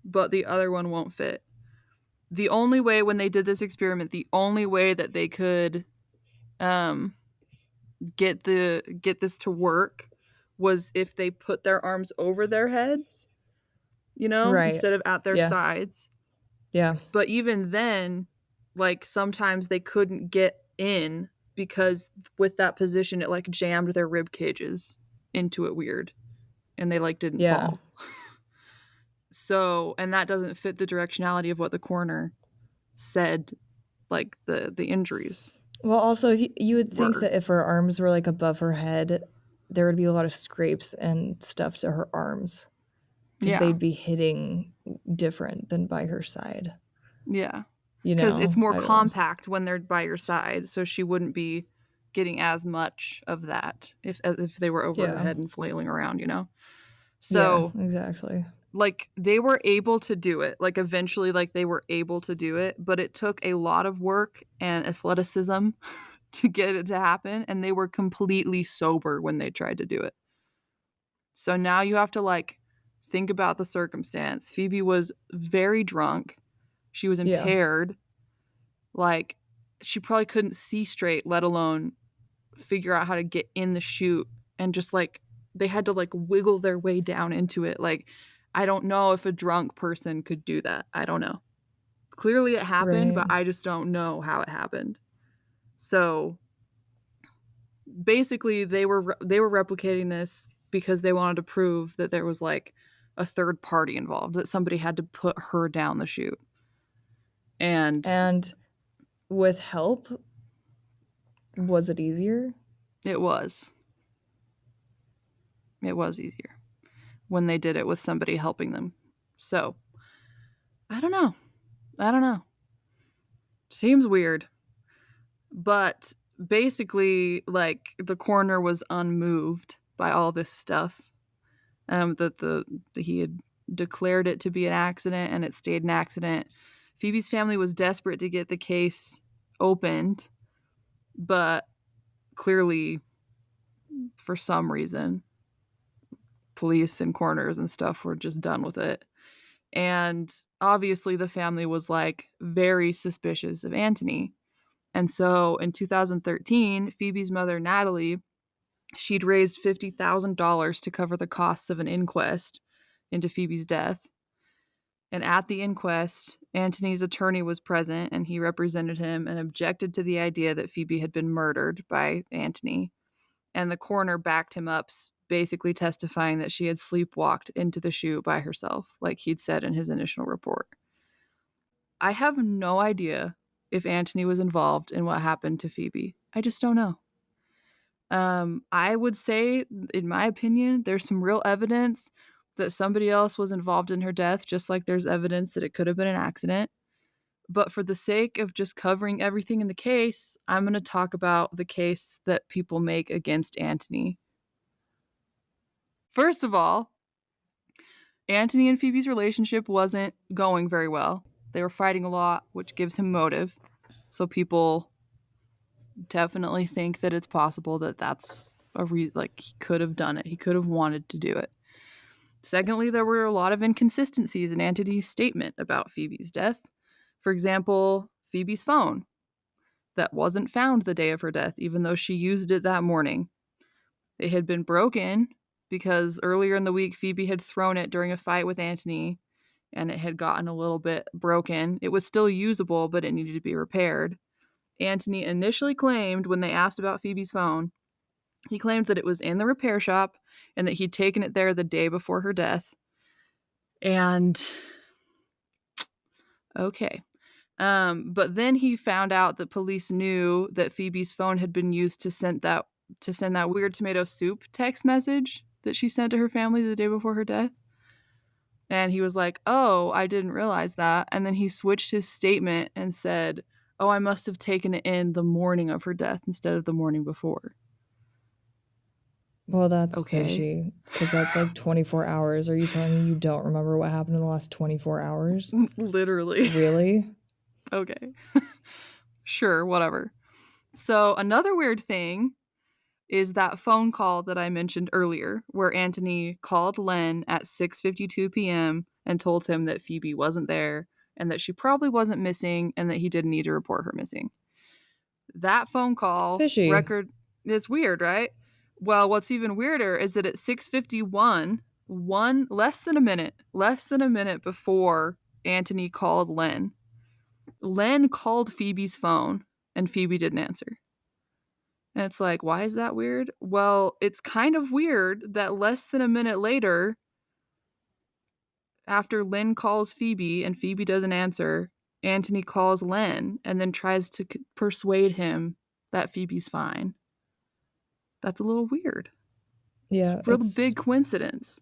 but the other one won't fit. The only way when they did this experiment, the only way that they could get this to work was if they put their arms over their heads, instead of at their sides. Yeah. But even then, like sometimes they couldn't get in because with that position it like jammed their rib cages into it weird and they like didn't fall. So, and that doesn't fit the directionality of what the coroner said, like the injuries. Well, also you would think that if her arms were like above her head, there would be a lot of scrapes and stuff to her arms because they'd be hitting different than by her side. Yeah. Because it's more compact when they're by your side, so she wouldn't be getting as much of that if they were over her head and flailing around, So exactly. Like they were able to do it. Like eventually, like they were able to do it, but it took a lot of work and athleticism to get it to happen, and they were completely sober when they tried to do it. So now you have to like think about the circumstance. Phoebe was very drunk. She was impaired. Like, she probably couldn't see straight, let alone figure out how to get in the chute. And just, like, they had to, like, wiggle their way down into it. Like, I don't know if a drunk person could do that. I don't know. Clearly it happened, but I just don't know how it happened. So, basically, they were replicating this because they wanted to prove that there was, like, a third party involved, that somebody had to put her down the chute. And with help, was it easier? It was. It was easier when they did it with somebody helping them. So, I don't know. Seems weird. But basically, like, the coroner was unmoved by all this stuff. That he had declared it to be an accident, and it stayed an accident. Phoebe's family was desperate to get the case opened, but clearly, for some reason, police and coroners and stuff were just done with it. And obviously, the family was like very suspicious of Anthony. And so in 2013, Phoebe's mother, Natalie, She'd raised $50,000 to cover the costs of an inquest into Phoebe's death. And at the inquest, Antony's attorney was present and he represented him and objected to the idea that Phoebe had been murdered by Antony. And the coroner backed him up, basically testifying that she had sleepwalked into the chute by herself, like he'd said in his initial report. I have no idea if Antony was involved in what happened to Phoebe. I just don't know. I would say, in my opinion, there's some real evidence that somebody else was involved in her death, just like there's evidence that it could have been an accident. But for the sake of just covering everything in the case, I'm going to talk about the case that people make against Antony. First of all, Antony and Phoebe's relationship wasn't going very well. They were fighting a lot, which gives him motive. So people definitely think that it's possible that that's like he could have done it. He could have wanted to do it. Secondly, there were a lot of inconsistencies in Antony's statement about Phoebe's death. For example, Phoebe's phone that wasn't found the day of her death, even though she used it that morning. It had been broken because earlier in the week, Phoebe had thrown it during a fight with Antony, and it had gotten a little bit broken. It was still usable, but it needed to be repaired. Antony initially claimed, when they asked about Phoebe's phone, he claimed that it was in the repair shop and that he'd taken it there the day before her death. And okay. But then he found out that police knew that Phoebe's phone had been used to send that weird tomato soup text message that she sent to her family the day before her death. And he was like, "Oh, I didn't realize that." And then he switched his statement and said, "Oh, I must have taken it in the morning of her death instead of the morning before." Well, that's Okay. fishy, because that's like 24 hours. Are you telling me you don't remember what happened in the last 24 hours? Literally. Really? Okay. Sure, whatever. So another weird thing is that phone call that I mentioned earlier, where Antony called Len at 6:52 p.m. and told him that Phoebe wasn't there and that she probably wasn't missing and that he didn't need to report her missing. That phone call Fishy. record, it's weird, right? Well, what's even weirder is that at 6:51, less than a minute before Antony called Len called Phoebe's phone and Phoebe didn't answer. And it's like, why is that weird? Well, it's kind of weird that less than a minute later, after Len calls Phoebe and Phoebe doesn't answer, Antony calls Len and then tries to persuade him that Phoebe's fine. That's a little weird. Yeah. It's a real big coincidence.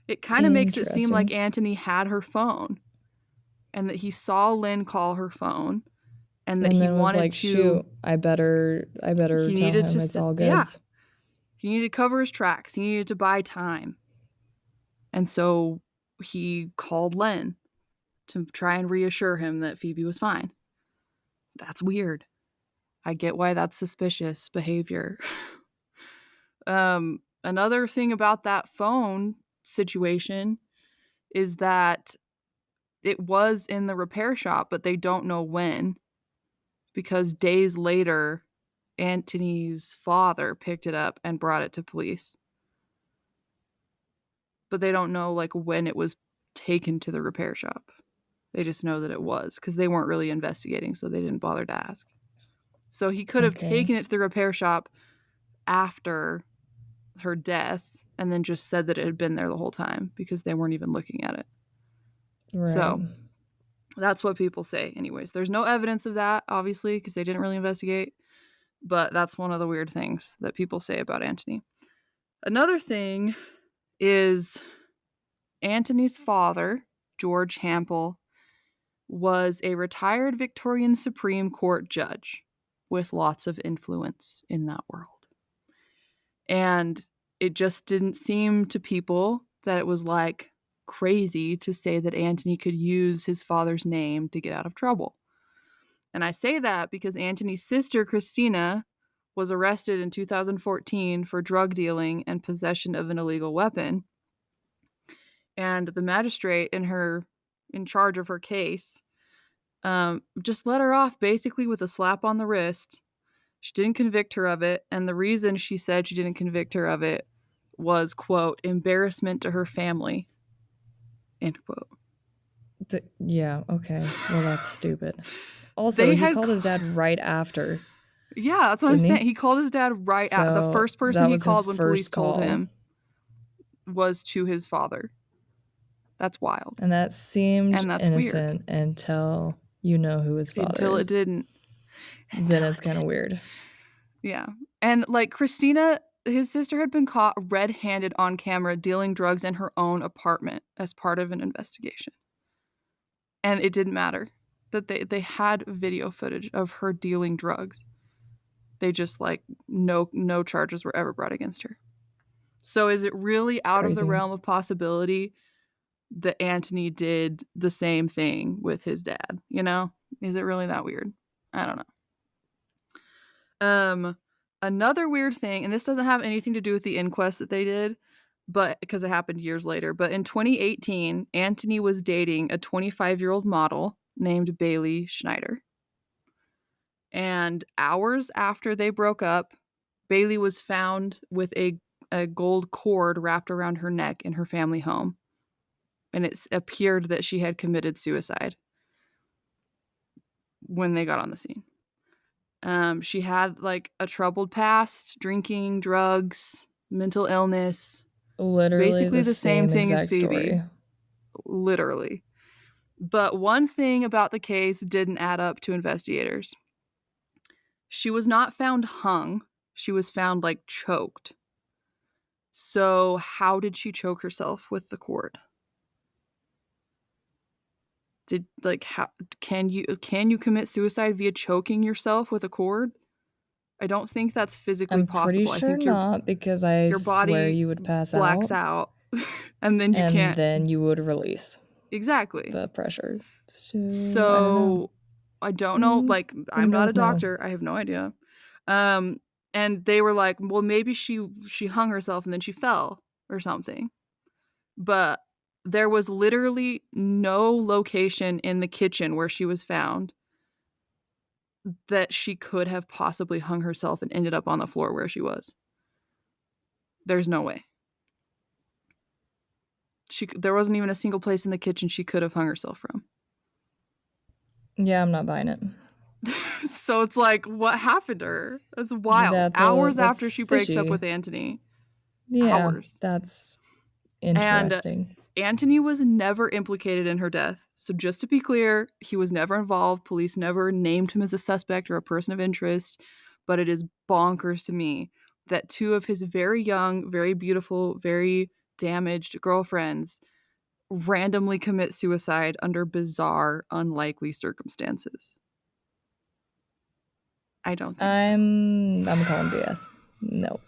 It kind of makes it seem like Antony had her phone and that he saw Len call her phone and that he wanted like, to. Shoot, I better tell him it's all good. Yeah. He needed to cover his tracks. He needed to buy time. And so he called Len to try and reassure him that Phoebe was fine. That's weird. I get why that's suspicious behavior. Another thing about that phone situation is that it was in the repair shop, but they don't know when, because days later, Antony's father picked it up and brought it to police. But they don't know like when it was taken to the repair shop. They just know that it was, because they weren't really investigating, so they didn't bother to ask. So he could have taken it to the repair shop after her death and then just said that it had been there the whole time because they weren't even looking at it. Right. So that's what people say. Anyways, there's no evidence of that, obviously, because they didn't really investigate. But that's one of the weird things that people say about Antony. Another thing is Antony's father, George Hampel, was a retired Victorian Supreme Court judge with lots of influence in that world. And it just didn't seem to people that it was like crazy to say that Antony could use his father's name to get out of trouble. And I say that because Antony's sister, Christina, was arrested in 2014 for drug dealing and possession of an illegal weapon. And the magistrate in charge of her case just let her off basically with a slap on the wrist. She didn't convict her of it, and the reason she said she didn't convict her of it was, quote, embarrassment to her family, end quote. Yeah, okay. Well, that's stupid. Also, They he had called his dad right after, Yeah, that's what I'm didn't saying. he? He called his dad right at the So first person that he was his called when police first told call. him was to his father. That's wild. And that seemed And that's weird. innocent until you know who his father Until it is. didn't. Then it's kind of weird. Yeah. And like Christina, his sister had been caught red-handed on camera dealing drugs in her own apartment as part of an investigation. And it didn't matter that they had video footage of her dealing drugs. They just like no charges were ever brought against her. So is it really It's out of the crazy. realm of possibility that Anthony did the same thing with his dad? You know? Is it really that weird? I don't know. Another weird thing, and this doesn't have anything to do with the inquest that they did, but because it happened years later, but in 2018, Anthony was dating a 25-year-old model named Bailey Schneider. And hours after they broke up, Bailey was found with a gold cord wrapped around her neck in her family home. And it appeared that she had committed suicide when they got on the scene. She had like a troubled past, drinking, drugs, mental illness. Literally Basically the the same same thing as exact Phoebe. story. Literally. But one thing about the case didn't add up to investigators. She was not found hung. She was found like choked. So how did she choke herself with the cord? Did like how can you commit suicide via choking yourself with a cord? I don't think that's physically I'm pretty possible. I sure think not, because I your swear body you would pass blacks out out and then you and can't. then you would release Exactly. the pressure. So I don't know. So I don't know. Like, I'm Wouldn't know not a if no. doctor. I have no idea. And they were like, well, maybe she hung herself and then she fell or something. But there was literally no location in the kitchen where she was found that she could have possibly hung herself and ended up on the floor where she was. There's no way. There wasn't even a single place in the kitchen she could have hung herself from. Yeah, I'm not buying it. So it's like, what happened to her? That's wild. Hours That's after she breaks up fishy. with Anthony. Yeah, Hours. that's And interesting. Anthony was never implicated in her death. So just to be clear, he was never involved. Police never named him as a suspect or a person of interest. But it is bonkers to me that two of his very young, very beautiful, very damaged girlfriends randomly commit suicide under bizarre, unlikely circumstances. I don't think so. I'm calling BS. No.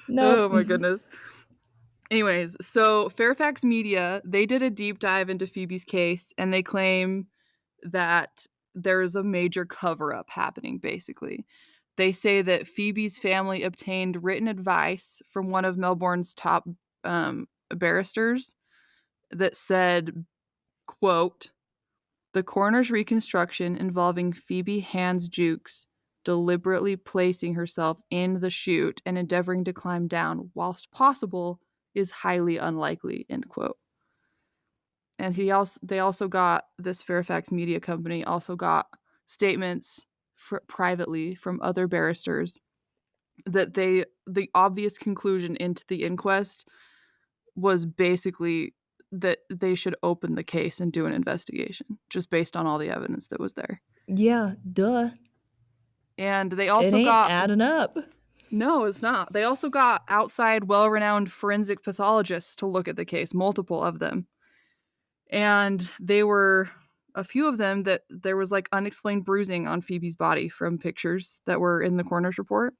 Nope. Oh my goodness. Anyways, so Fairfax Media, they did a deep dive into Phoebe's case and they claim that there's a major cover-up happening, basically. They say that Phoebe's family obtained written advice from one of Melbourne's top barristers that said, quote, the coroner's reconstruction involving Phoebe Handsjuk deliberately placing herself in the chute and endeavoring to climb down whilst possible is highly unlikely, end quote. And they also got, this Fairfax Media Company also got statements privately from other barristers that the obvious conclusion into the inquest was basically that they should open the case and do an investigation just based on all the evidence that was there. Yeah, duh. And they also it ain't got adding up. No, it's not. They also got outside well-renowned forensic pathologists to look at the case, multiple of them. And they were a few of them that there was like unexplained bruising on Phoebe's body from pictures that were in the coroner's report.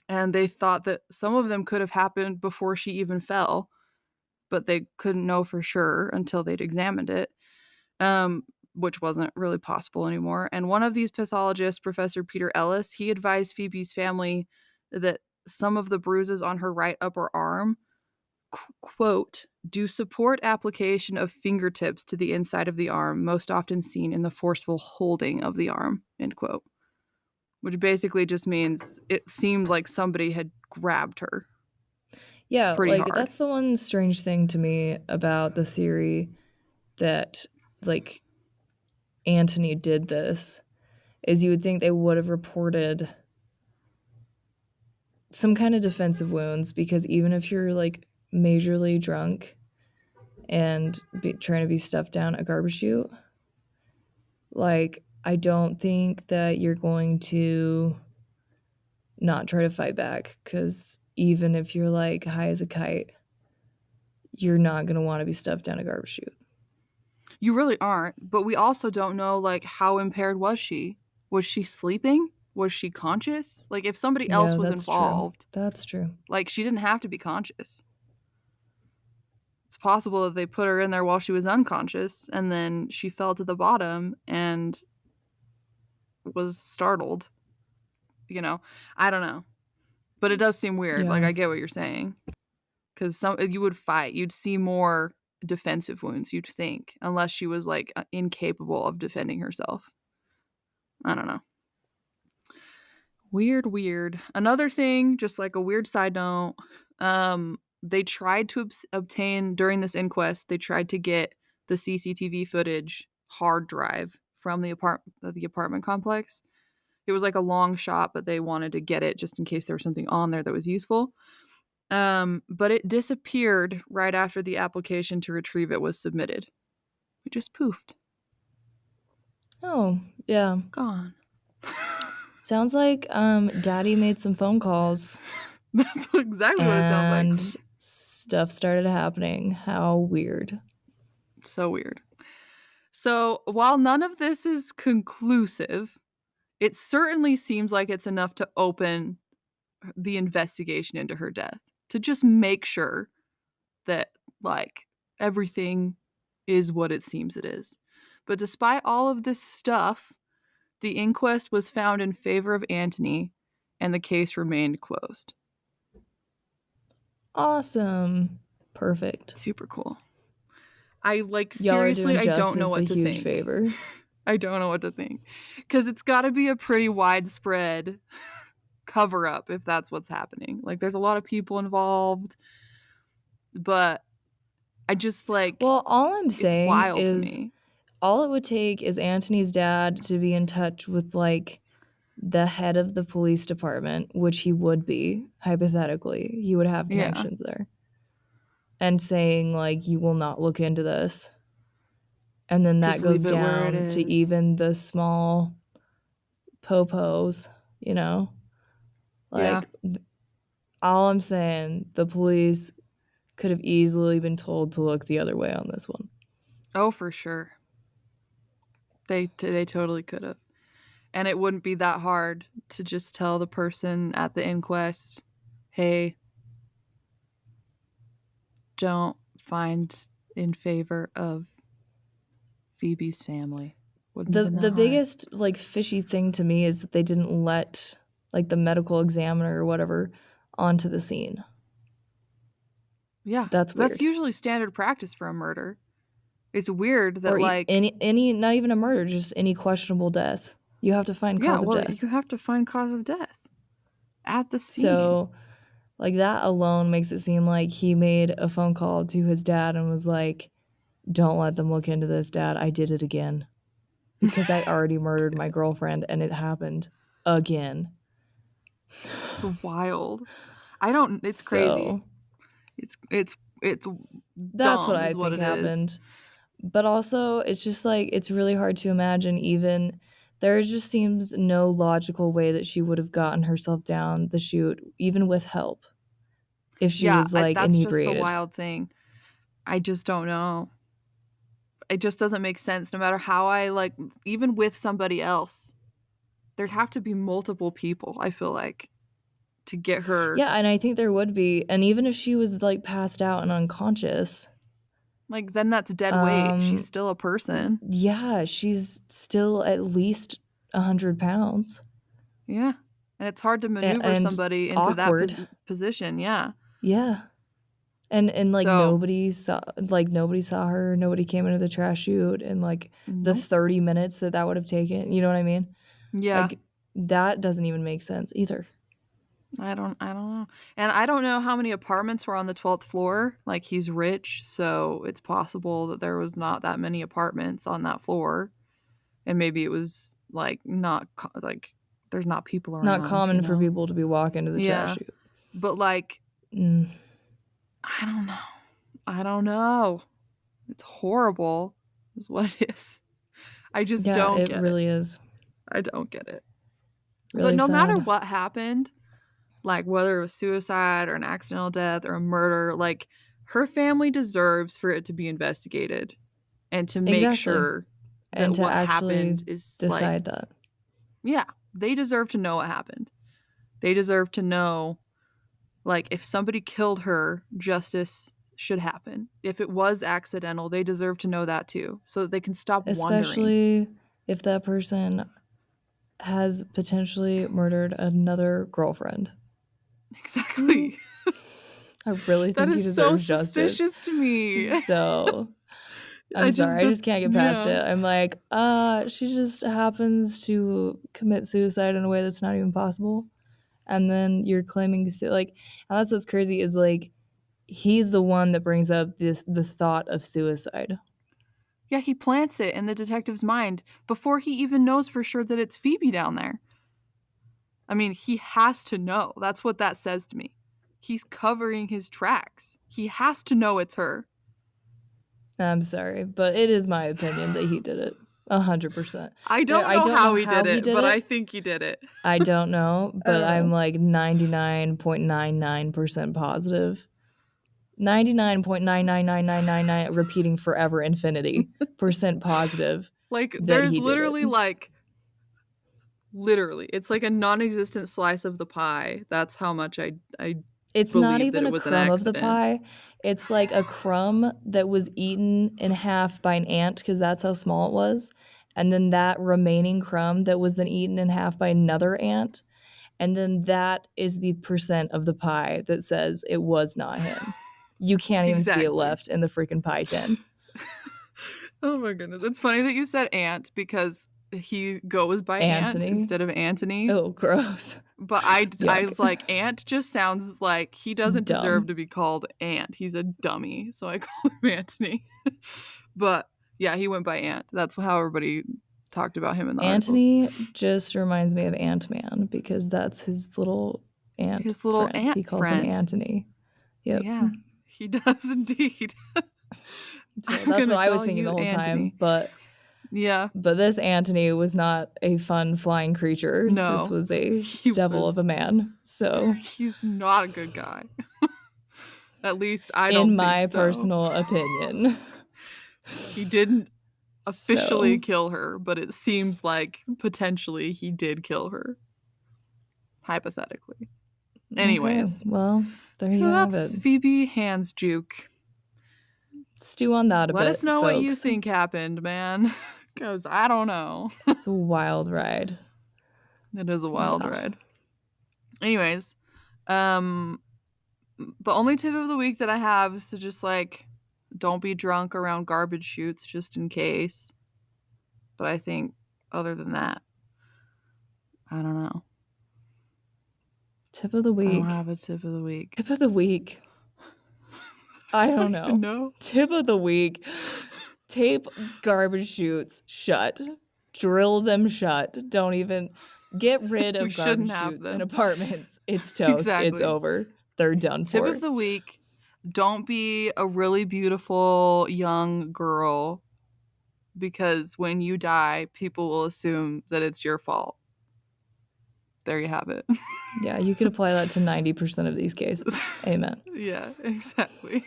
And they thought that some of them could have happened before she even fell, but they couldn't know for sure until they'd examined it, which wasn't really possible anymore. And one of these pathologists, Professor Peter Ellis, he advised Phoebe's family that some of the bruises on her right upper arm, quote, do support application of fingertips to the inside of the arm, most often seen in the forceful holding of the arm, end quote. which basically just means it seemed like somebody had grabbed her Yeah, pretty like hard. that's the one strange thing to me about the theory that like Anthony did this is you would think they would have reported some kind of defensive wounds, because even if you're like majorly drunk and trying to be stuffed down a garbage chute, like I don't think that you're going to not try to fight back, because even if you're like high as a kite, you're not going to want to be stuffed down a garbage chute. You really aren't, but we also don't know like how impaired was she? Was she sleeping? Was she conscious? Like if somebody else Yeah, was that's true. involved, That's true. like she didn't have to be conscious. It's possible that they put her in there while she was unconscious and then she fell to the bottom and was startled. You know, I don't know. But it does seem weird. Like Yeah. I get what you're saying. Cuz some you would fight. You'd see more defensive wounds, you'd think, unless she was like incapable of defending herself. I don't know. Weird, weird. Another thing, just like a weird side note, they tried to obtain during this inquest, they tried to get the CCTV footage hard drive from the apartment complex. It was like a long shot, but they wanted to get it just in case there was something on there that was useful. But it disappeared right after the application to retrieve it was submitted. It just poofed. Oh, yeah. Gone. Sounds like Daddy made some phone calls That's exactly what it sounds like. and stuff started happening. How weird. So weird. So, while none of this is conclusive, it certainly seems like it's enough to open the investigation into her death, to just make sure that, like, everything is what it seems it is. But despite all of this stuff, the inquest was found in favor of Anthony, and the case remained closed. Awesome. Perfect. Super cool. I like Y'all are seriously, doing I don't know justice what a to huge think. favor. I don't know what to think. Because it's got to be a pretty widespread cover up if that's what's happening. Like, there's a lot of people involved, but I just like. Well, all I'm it's saying wild to is me. all it would take is Anthony's dad to be in touch with like the head of the police department, which he would be, hypothetically. He would have Yeah. connections there. And saying like, you will not look into this. And then that Just goes leave it where it down to is. even the small popos, you know? Yeah. Like, all I'm saying, the police could have easily been told to look the other way on this one. Oh, for sure. They totally could have. And it wouldn't be that hard to just tell the person at the inquest, hey, don't find in favor of Phoebe's family. Wouldn't have been that The hard. biggest like fishy thing to me is that they didn't let like the medical examiner or whatever onto the scene. Yeah, That's weird. That's usually standard practice for a murder. It's weird that Or like any not even a murder, just any questionable death. You have to find cause of death. you have to find cause of death at the scene. So like that alone makes it seem like he made a phone call to his dad and was like, "Don't let them look into this, Dad. I did it again." Because I already murdered my girlfriend and it happened again. It's wild. It's crazy. It's that's dumb what I is what think it happened. is. But also it's just like it's really hard to imagine, even there just seems no logical way that she would have gotten herself down the chute, even with help, if she was like that's just the inebriated. wild thing. I just don't know. It just doesn't make sense. No matter how I like, even with somebody else, there'd have to be multiple people, I feel like, to get her. Yeah, and I think there would be. And even if she was like passed out and unconscious, like, then that's dead weight. She's still a person. Yeah, she's still at least 100 pounds. Yeah. And it's hard to maneuver and somebody into awkward. that position. Yeah. Yeah. And like So- nobody saw her, nobody came into the trash chute in like the Nope. 30 minutes that would have taken, you know what I mean? Yeah. Like that doesn't even make sense either. I don't know. And I don't know how many apartments were on the 12th floor. Like, he's rich, so it's possible that there was not that many apartments on that floor. And maybe it was like not like there's not people around. Not common for people to be walking to the trash chute. But like, I don't know. It's horrible, is what it is. I just don't get it. It really is. I don't get it. Really but no sad. matter what happened, like whether it was suicide or an accidental death or a murder, like her family deserves for it to be investigated and to make sure that and to what actually happened is decide that. Yeah, they deserve to know what happened. They deserve to know, like, if somebody killed her, justice should happen. If it was accidental, they deserve to know that too, so that they can stop wondering. Especially if that person has potentially murdered another girlfriend. Exactly. I really think he deserves justice. That is so suspicious to me. So I'm sorry, I just can't get past it. I'm like, she just happens to commit suicide in a way that's not even possible. And then you're claiming and that's what's crazy is like he's the one that brings up the thought of suicide. Yeah, he plants it in the detective's mind before he even knows for sure that it's Phoebe down there. I mean, he has to know. That's what that says to me. He's covering his tracks. He has to know it's her. I'm sorry, but it is my opinion that he did it. 100%. I don't know how he did it, but I think he did it. I don't know, but I'm like 99.999% positive. 99.999999 repeating forever infinity % positive. Like, there's literally it's like a non-existent slice of the pie. That's how much I it's not even a crumb of the pie. It's like a crumb that was eaten in half by an ant because that's how small it was. And then that remaining crumb that was then eaten in half by another ant. And then that is the % of the pie that says it was not him. You can't even see it left in the freaking pie tin. Oh my goodness. It's funny that you said ant because he goes by Ant instead of Anthony. Oh, gross. But I was like, Ant just sounds like he doesn't deserve to be called Ant. He's a dummy. So I call him Anthony. But yeah, he went by Ant. That's how everybody talked about him in the Anthony articles. Just reminds me of Ant-Man because that's his little ant. His little friend. ant He calls friend. him Anthony. Yep. Yeah, he does indeed. So that's what I was thinking the whole time. But yeah. But this Anthony was not a fun flying creature. No. This was a devil of a man. So he's not a good guy. At least I don't think so. In my personal opinion. He didn't officially kill her, but it seems like potentially he did kill her. Hypothetically. Anyways. Okay, well, there you have it. So that's Phoebe Handsjuk. Stew on that a bit, Let us know folks. what you think happened, man. Because I don't know. It's a wild ride. It is a wild ride. Anyways, the only tip of the week that I have is to just don't be drunk around garbage chutes just in case. But I think other than that, I don't know. Tip of the week. I don't have a tip of the week. Tip of the week. I don't know. No. Tip of the week. Tape garbage chutes shut. Drill them shut. Don't even get rid of garbage chutes in apartments. It's toast. Exactly. It's over. They're done for. Tip of the week. Don't be a really beautiful young girl because when you die, people will assume that it's your fault. There you have it. Yeah, you could apply that to 90% of these cases. Amen. Yeah, exactly.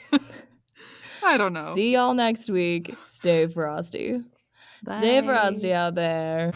I don't know. See y'all next week. Stay frosty. Bye. Stay frosty out there.